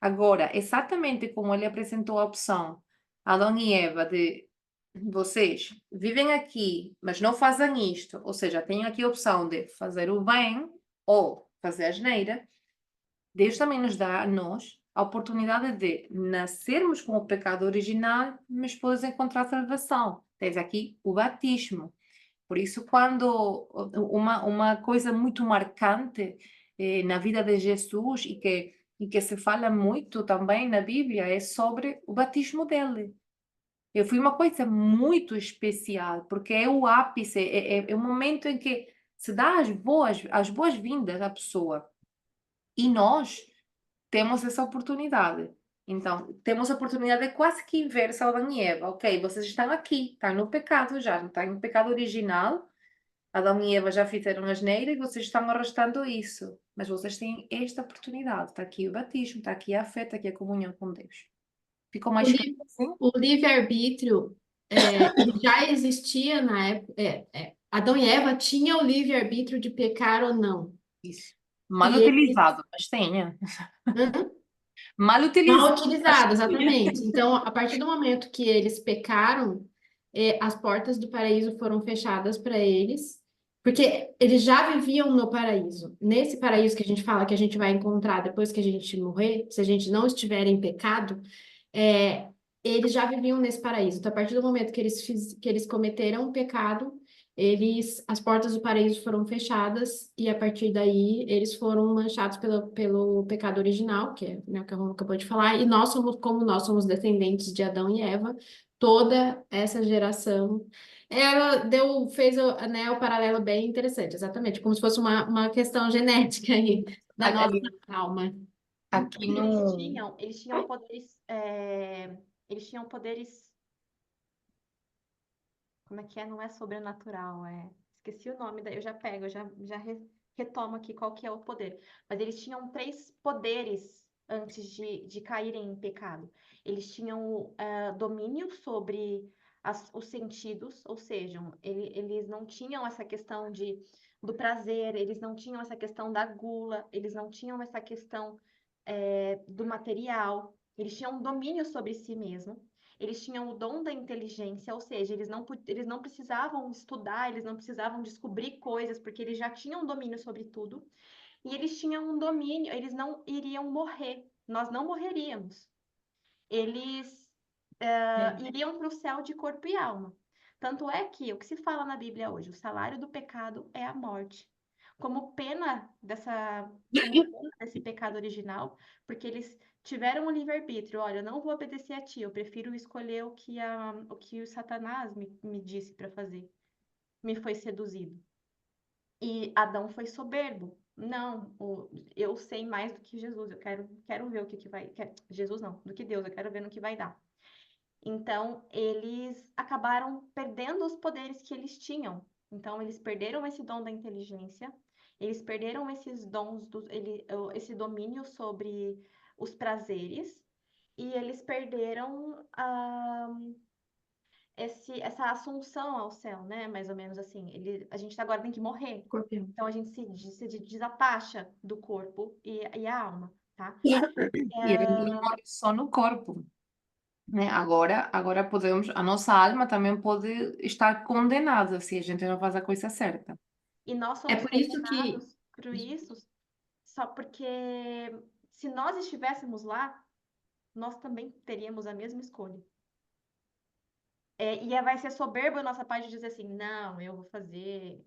[SPEAKER 1] Agora, exatamente como ele apresentou a opção, Adão e Eva, de vocês vivem aqui, mas não fazem isto, ou seja, têm aqui a opção de fazer o bem ou fazer a asneira, Deus também nos dá a nós a oportunidade de nascermos com o pecado original, mas depois encontrar salvação. Tens aqui o batismo. Por isso, quando uma coisa muito marcante na vida de Jesus e que se fala muito também na Bíblia é sobre o batismo dele. Foi uma coisa muito especial, porque é o ápice, é o momento em que se dá as boas-vindas à pessoa. E nós temos essa oportunidade. Então, temos a oportunidade quase que inversa ao Adão e Eva. Ok, vocês estão aqui, estão no pecado já, estão no pecado original. Adão e Eva já fizeram asneira e vocês estão arrastando isso. Mas vocês têm esta oportunidade. Está aqui o batismo, está aqui a fé, está aqui a comunhão com Deus. Ficou
[SPEAKER 3] O,
[SPEAKER 1] mais claro
[SPEAKER 3] li-
[SPEAKER 1] assim?
[SPEAKER 3] o livre-arbítrio, ele já existia na época. Adão e Eva tinham o livre-arbítrio de pecar ou não.
[SPEAKER 1] Isso. Mal
[SPEAKER 3] E eles.
[SPEAKER 1] utilizado, mas tenha.
[SPEAKER 3] Hã?
[SPEAKER 1] Mal
[SPEAKER 3] Mal
[SPEAKER 1] utilizado, mas
[SPEAKER 3] utilizado,
[SPEAKER 1] tenha.
[SPEAKER 3] exatamente. Então, a partir do momento que eles pecaram, as portas do paraíso foram fechadas para eles, porque eles já viviam no paraíso. Nesse paraíso que a gente fala que a gente vai encontrar depois que a gente morrer, se a gente não estiver em pecado, é, eles já viviam nesse paraíso. Então, a partir do momento que eles cometeram o pecado, as portas do paraíso foram fechadas e a partir daí eles foram manchados pelo pecado original, que é, né, o que a Roma acabou de falar, e como nós somos descendentes de Adão e Eva, toda essa geração. Ela fez né, o paralelo bem interessante, exatamente, como se fosse uma questão genética aí da nossa
[SPEAKER 1] Ali,
[SPEAKER 3] alma.
[SPEAKER 1] aqui
[SPEAKER 2] Eles
[SPEAKER 1] no...
[SPEAKER 2] tinham, eles tinham poderes, como é que é? Não é sobrenatural, esqueci o nome, eu já pego, retomo aqui qual que é o poder. Mas eles tinham 3 poderes antes de caírem em pecado. Eles tinham domínio sobre os sentidos, ou seja, eles não tinham essa questão do prazer, eles não tinham essa questão da gula, eles não tinham essa questão do material, eles tinham domínio sobre si mesmo. Eles tinham o dom da inteligência, ou seja, eles não precisavam estudar, eles não precisavam descobrir coisas, porque eles já tinham domínio sobre tudo. E eles tinham um domínio, eles não iriam morrer, nós não morreríamos. Eles iriam para o céu de corpo e alma. Tanto é que o que se fala na Bíblia hoje, o salário do pecado é a morte. Como pena desse pecado original, porque eles tiveram o livre-arbítrio. Olha, eu não vou obedecer a ti, eu prefiro escolher o que o Satanás me disse para fazer. Me foi seduzido. E Adão foi soberbo. Não, eu sei mais do que Jesus. Eu quero ver o que vai. Jesus não, do que Deus, eu quero ver no que vai dar. Então, eles acabaram perdendo os poderes que eles tinham. Então, eles perderam esse dom da inteligência, eles perderam esses dons, esse domínio sobre os prazeres, e eles perderam essa assunção ao céu, né? Mais ou menos assim. A gente agora tem que morrer.
[SPEAKER 3] Escorpião.
[SPEAKER 2] Então, a gente se desatacha do corpo e a alma, tá?
[SPEAKER 1] E ele não morre só no corpo, né? Agora podemos, a nossa alma também pode estar condenada se a gente não faz a coisa certa.
[SPEAKER 2] E nós
[SPEAKER 3] É
[SPEAKER 2] somos
[SPEAKER 3] por isso que
[SPEAKER 2] condenados por isso, só porque se nós estivéssemos lá, nós também teríamos a mesma escolha. Vai ser soberbo a nossa parte de dizer assim, não, eu vou fazer,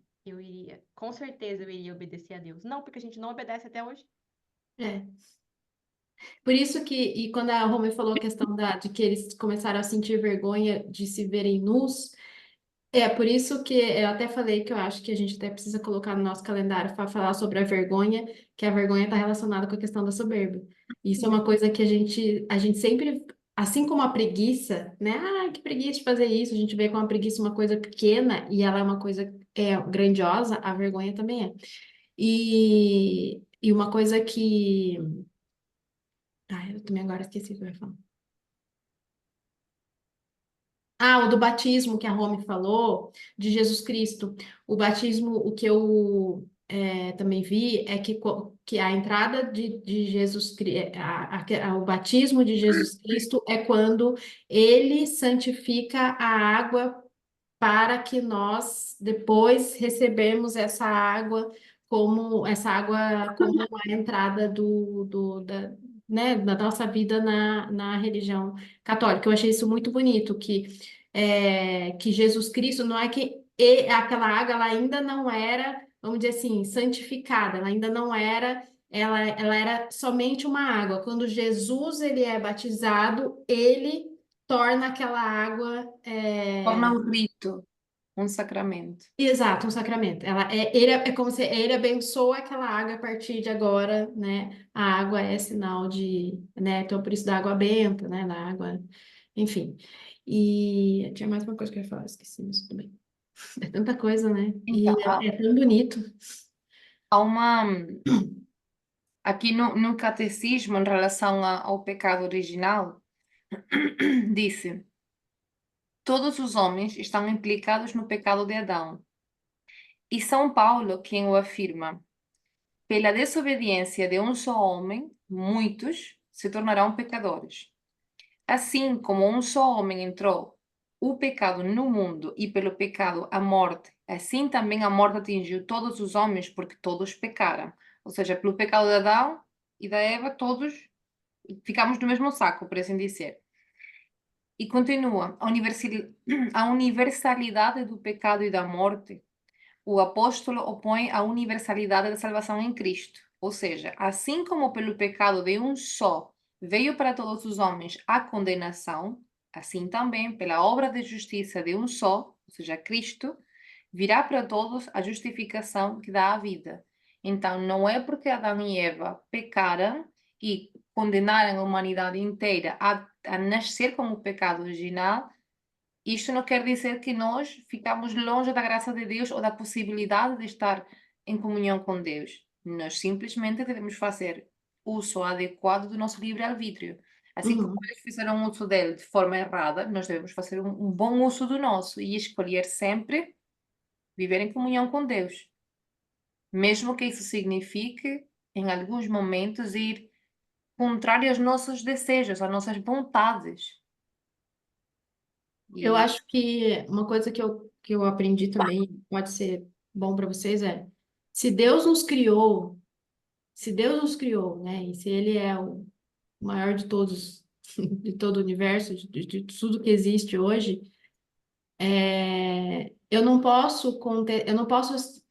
[SPEAKER 2] com certeza eu iria obedecer a Deus. Não, porque a gente não obedece até hoje.
[SPEAKER 3] é, por isso que, e quando a Romy falou a questão de que eles começaram a sentir vergonha de se verem nus, é por isso que eu até falei que eu acho que a gente até precisa colocar no nosso calendário para falar sobre a vergonha, que a vergonha está relacionada com a questão da soberba. Isso é uma coisa que a gente sempre, assim como a preguiça, né? Ah, que preguiça de fazer isso. A gente vê com a preguiça uma coisa pequena e ela é uma coisa grandiosa, a vergonha também é. E uma coisa que. Ah, eu também agora esqueci o que eu ia falar. Ah, o do batismo que a Romy falou, de Jesus Cristo. O batismo, o que eu também vi é que a entrada de Jesus Cristo, o batismo de Jesus Cristo é quando ele santifica a água para que nós depois recebemos essa água como a entrada né, da nossa vida na religião católica. Eu achei isso muito bonito, que Jesus Cristo não é que aquela água ela ainda não era, vamos dizer assim, santificada, ela ainda não era, ela era somente uma água. Quando Jesus ele é batizado, ele torna aquela água
[SPEAKER 1] Torna um rito, um sacramento.
[SPEAKER 3] exato, um sacramento. Ele é como se ele abençoa aquela água a partir de agora, né? A água é sinal de, né? Então, por isso da água benta, né? Da água, enfim. E tinha mais uma coisa que eu ia falar, esqueci, mas tudo bem. É tanta coisa, né? E
[SPEAKER 1] Então,
[SPEAKER 3] é tão bonito.
[SPEAKER 1] há uma... Aqui no catecismo, em relação ao pecado original, disse: todos os homens estão implicados no pecado de Adão. E São Paulo quem o afirma: pela desobediência de um só homem, muitos se tornarão pecadores. Assim como um só homem entrou o pecado no mundo e pelo pecado a morte, assim também a morte atingiu todos os homens porque todos pecaram. Ou seja, pelo pecado de Adão e da Eva, todos ficamos no mesmo saco, por assim dizer. E continua, a universalidade do pecado e da morte, o apóstolo opõe à universalidade da salvação em Cristo. Ou seja, assim como pelo pecado de um só veio para todos os homens a condenação, Assim também, pela obra de justiça de um só, ou seja, Cristo, virá para todos a justificação que dá a vida. Então, não é porque Adão e Eva pecaram e condenaram a humanidade inteira a nascer com o pecado original, isto não quer dizer que nós ficamos longe da graça de Deus ou da possibilidade de estar em comunhão com Deus. Nós simplesmente devemos fazer uso adequado do nosso livre-arbítrio. Assim como
[SPEAKER 3] Uhum.
[SPEAKER 1] eles fizeram uso dele de forma errada, nós devemos fazer um bom uso do nosso e escolher sempre viver em comunhão com Deus. Mesmo que isso signifique, em alguns momentos, ir contrário aos nossos desejos, às nossas vontades.
[SPEAKER 3] Eu
[SPEAKER 1] E
[SPEAKER 3] acho que uma coisa que eu aprendi também, pode ser bom para vocês, se Deus nos criou, se Deus nos criou, né, e se Ele é o maior de todos, de todo o universo, de tudo que existe hoje, eu não posso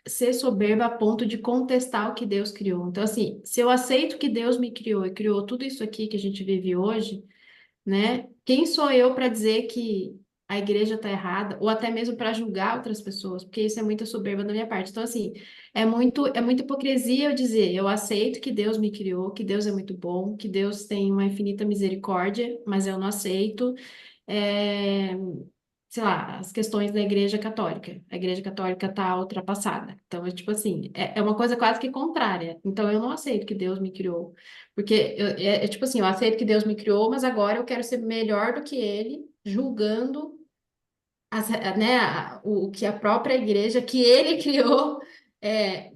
[SPEAKER 3] ser soberba a ponto de contestar o que Deus criou. Então, assim, se eu aceito que Deus me criou e criou tudo isso aqui que a gente vive hoje, né? Quem sou eu para dizer que a igreja está errada, ou até mesmo para julgar outras pessoas, porque isso é muita soberba da minha parte. Então, assim, é muita hipocrisia eu dizer, eu aceito que Deus me criou, que Deus é muito bom, que Deus tem uma infinita misericórdia, mas eu não aceito, é, sei lá, as questões da Igreja Católica. A Igreja Católica está ultrapassada. Então, é tipo assim, é uma coisa quase que contrária. Então, eu não aceito que Deus me criou. Porque é tipo assim, eu aceito que Deus me criou, mas agora eu quero ser melhor do que ele, julgando né, o que a própria igreja que ele criou. é,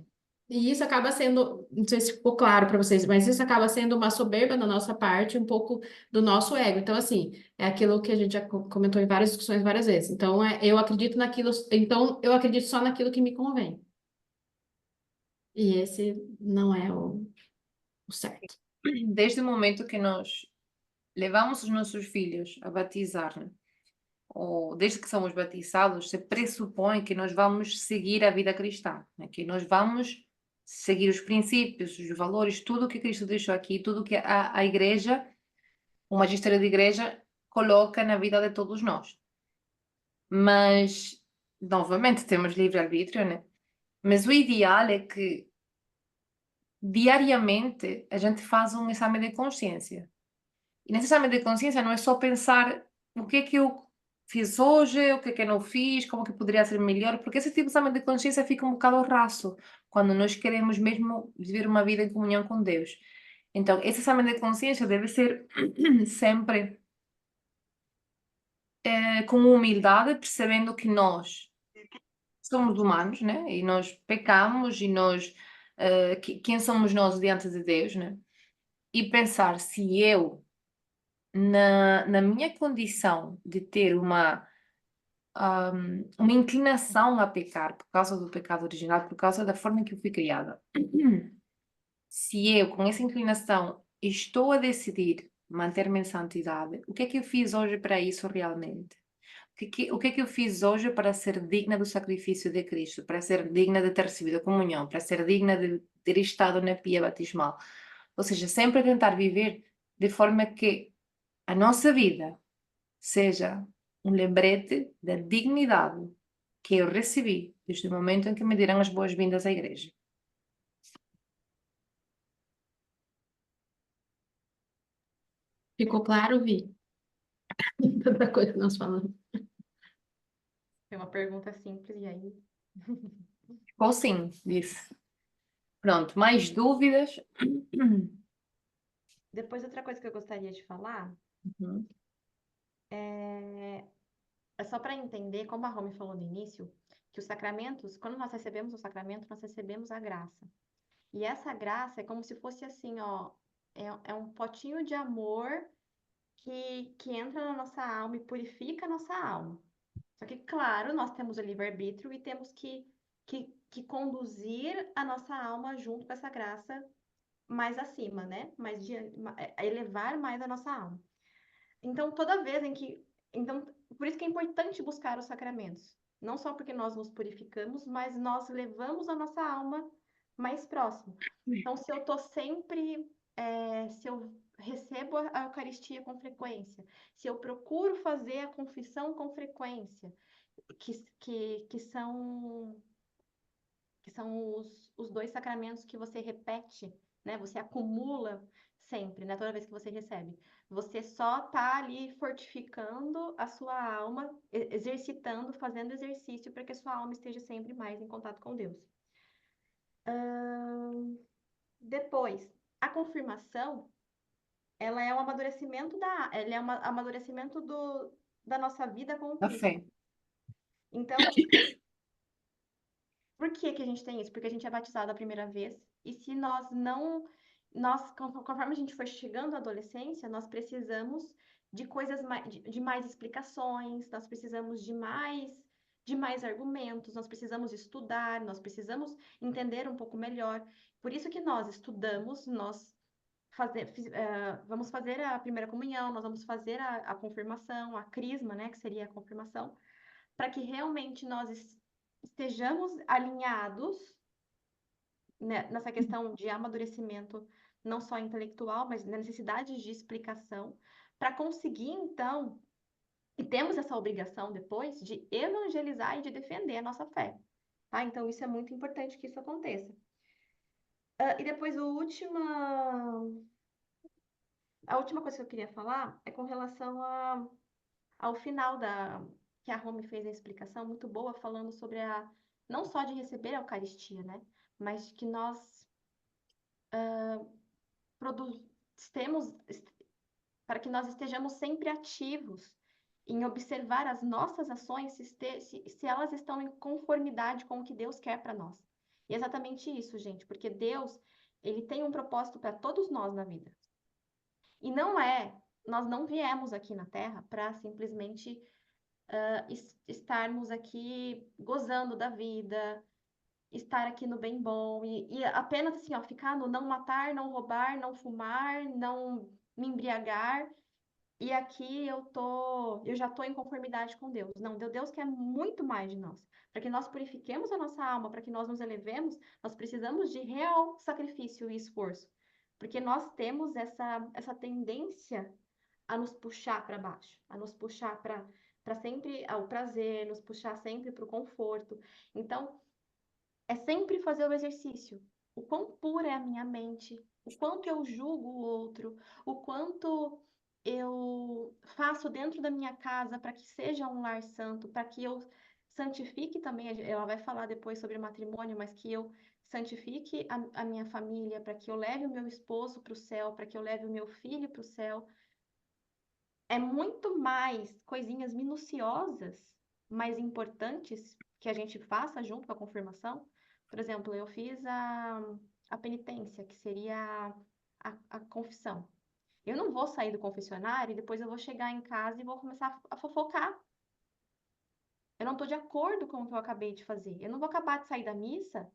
[SPEAKER 3] e isso acaba sendo, não sei se ficou claro para vocês, mas isso acaba sendo uma soberba da nossa parte, um pouco do nosso ego. Então, assim, é aquilo que a gente já comentou em várias discussões várias vezes. Então, eu acredito naquilo, então eu acredito só naquilo que me convém. E esse não é o certo.
[SPEAKER 1] desde o momento que nós levamos os nossos filhos a batizar, né, ou desde que somos batizados, se pressupõe que nós vamos seguir a vida cristã, né, que nós vamos seguir os princípios, os valores, tudo o que Cristo deixou aqui, tudo o que a igreja, o magistério da igreja, coloca na vida de todos nós. Mas, novamente, temos livre-arbítrio, né? Mas o ideal é que diariamente a gente faz um exame de consciência. E nesse exame de consciência não é só pensar o que é que eu fiz hoje, o que é que eu não fiz, como que poderia ser melhor, porque esse tipo de exame de consciência fica um bocado raso quando nós queremos mesmo viver uma vida em comunhão com Deus. Então, esse exame de consciência deve ser sempre com humildade, percebendo que nós somos humanos, né? E nós pecamos e nós, quem somos nós diante de Deus, né? E pensar se eu, na minha condição de ter uma inclinação a pecar por causa do pecado original, por causa da forma em que eu fui criada, se eu, com essa inclinação, estou a decidir manter-me em santidade, o que é que eu fiz hoje para isso realmente? O que é que eu fiz hoje para ser digna do sacrifício de Cristo, para ser digna de ter recebido a comunhão, para ser digna de ter estado na pia batismal? Ou seja, sempre tentar viver de forma que a nossa vida seja um lembrete da dignidade que eu recebi desde o momento em que me deram as boas-vindas à igreja.
[SPEAKER 3] Ficou claro, Vi? Tanta coisa que nós falamos.
[SPEAKER 2] Foi uma pergunta simples, e aí?
[SPEAKER 1] Ou sim, disse. Pronto, mais dúvidas?
[SPEAKER 2] Depois, outra coisa que eu gostaria de falar
[SPEAKER 1] Uhum.
[SPEAKER 2] é só para entender, como a Romy falou no início, que os sacramentos, quando nós recebemos o sacramento, nós recebemos a graça. E essa graça é como se fosse assim, ó, é um potinho de amor que entra na nossa alma e purifica a nossa alma. Só que, claro, nós temos o livre-arbítrio e temos que conduzir a nossa alma junto com essa graça mais acima, né? Elevar mais a nossa alma. Então, toda vez em que. Então, por isso que é importante buscar os sacramentos. Não só porque nós nos purificamos, mas nós levamos a nossa alma mais próximo. Então, se eu tô sempre. Se eu recebo a Eucaristia com frequência, se eu procuro fazer a confissão com frequência, que são os dois sacramentos que você repete, né? Você acumula sempre, né? Toda vez que você recebe. Você só tá ali fortificando a sua alma, exercitando, fazendo exercício para que a sua alma esteja sempre mais em contato com Deus. Depois, a confirmação, ela é um amadurecimento ela é um amadurecimento da nossa vida com o
[SPEAKER 1] Da
[SPEAKER 2] Cristo.
[SPEAKER 1] fé.
[SPEAKER 2] Então, por que que a gente tem isso? Porque a gente é batizado a primeira vez, e se nós não, conforme a gente for chegando à adolescência, nós precisamos de coisas de mais explicações, nós precisamos de mais argumentos, nós precisamos estudar, nós precisamos entender um pouco melhor. Por isso que nós estudamos, vamos fazer a primeira comunhão, nós vamos fazer a confirmação, a crisma, né, que seria a confirmação, para que realmente nós estejamos alinhados, né, nessa questão de amadurecimento, não só intelectual, mas na necessidade de explicação, para conseguir, então, e temos essa obrigação depois de evangelizar e de defender a nossa fé. Tá? Então, isso é muito importante que isso aconteça. E depois, a última coisa que eu queria falar é com relação ao final que a Romy fez a explicação muito boa, falando sobre não só de receber a Eucaristia, né? Mas que nós temos, para que nós estejamos sempre ativos em observar as nossas ações, se elas estão em conformidade com o que Deus quer para nós. E é exatamente isso, gente, porque Deus, ele tem um propósito para todos nós na vida. E nós não viemos aqui na Terra para simplesmente estarmos aqui gozando da vida, estar aqui no bem bom, e apenas assim, ó, ficar no não matar, não roubar, não fumar, não me embriagar, e aqui eu já estou em conformidade com Deus. Não, Deus quer muito mais de nós. Para que nós purifiquemos a nossa alma, para que nós nos elevemos, nós precisamos de real sacrifício e esforço. Porque nós temos essa tendência a nos puxar para baixo, a nos puxar para sempre ao prazer, nos puxar sempre para o conforto. Então, é sempre fazer o exercício. O quão pura é a minha mente, o quanto eu julgo o outro, o quanto eu faço dentro da minha casa para que seja um lar santo, para que eu santifique também, ela vai falar depois sobre matrimônio, mas que eu santifique a minha família, para que eu leve o meu esposo para o céu, para que eu leve o meu filho para o céu. É muito mais coisinhas minuciosas, mais importantes que a gente faça junto com a confirmação. Por exemplo, eu fiz a penitência, que seria a confissão. Eu não vou sair do confessionário e depois eu vou chegar em casa e vou começar a fofocar. Eu não estou de acordo com o que eu acabei de fazer. Eu não vou acabar de sair da missa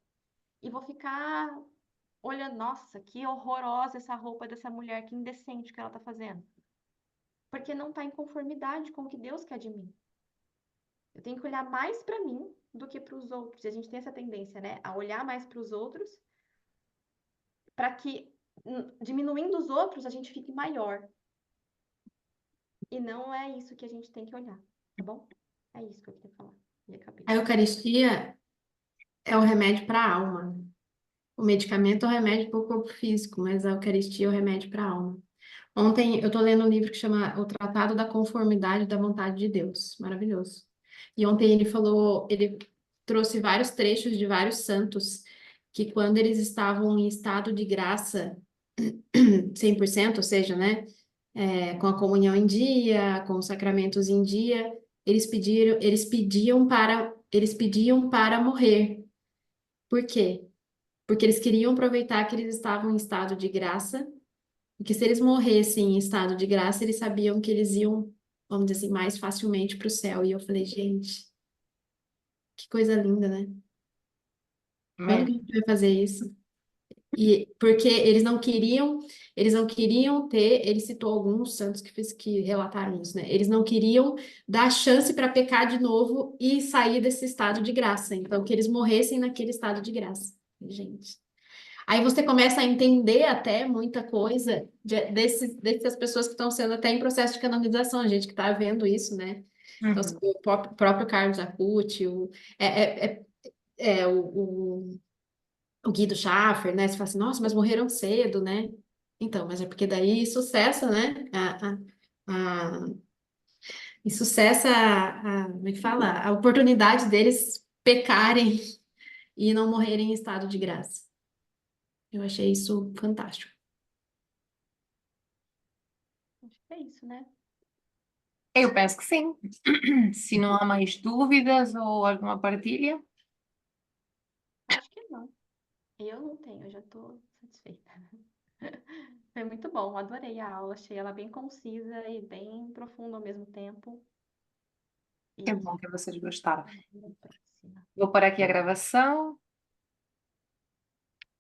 [SPEAKER 2] e vou ficar olhando, nossa, que horrorosa essa roupa dessa mulher, que indecente que ela está fazendo. Porque não está em conformidade com o que Deus quer de mim. Eu tenho que olhar mais para mim do que para os outros. E a gente tem essa tendência, né, a olhar mais para os outros, para que, diminuindo os outros, a gente fique maior. E não é isso que a gente tem que olhar, tá bom? É isso que eu queria falar. E acabei.
[SPEAKER 3] A Eucaristia é o remédio para a alma. O medicamento é o remédio para o corpo físico, mas a Eucaristia é o remédio para a alma. Ontem eu estou lendo um livro que chama O Tratado da Conformidade da Vontade de Deus. Maravilhoso. E ontem ele trouxe vários trechos de vários santos que quando eles estavam em estado de graça 100%, ou seja, né, com a comunhão em dia, com os sacramentos em dia, eles pediam para morrer. Por quê? Porque eles queriam aproveitar que eles estavam em estado de graça, e que se eles morressem em estado de graça, eles sabiam que eles iam, vamos dizer assim, mais facilmente para o céu. E eu falei, gente, que coisa linda, né? Quando que a gente vai fazer isso? E porque eles não queriam ter, ele citou alguns santos que relataram isso, né? Eles não queriam dar chance para pecar de novo e sair desse estado de graça. Então, que eles morressem naquele estado de graça. Gente. Aí você começa a entender até muita coisa dessas pessoas que estão sendo até em processo de canonização, a gente que está vendo isso, né? Então,
[SPEAKER 1] Uhum.
[SPEAKER 3] o próprio Carlos Acuti, é, é, o Guido Schaffer, né? Você fala assim, nossa, mas morreram cedo, né? Então, mas é porque daí isso cessa, né? Isso cessa como é que fala? A oportunidade deles pecarem e não morrerem em estado de graça. Eu achei isso fantástico.
[SPEAKER 2] Acho que é isso, né?
[SPEAKER 1] Eu penso que sim. Se não há mais dúvidas ou alguma partilha.
[SPEAKER 2] Acho que não. Eu não tenho, eu já estou satisfeita. Foi muito bom, adorei a aula, achei ela bem concisa e bem profunda ao mesmo tempo.
[SPEAKER 1] Que
[SPEAKER 2] E
[SPEAKER 1] bom que vocês gostaram.
[SPEAKER 2] até a próxima.
[SPEAKER 1] Vou parar aqui a gravação.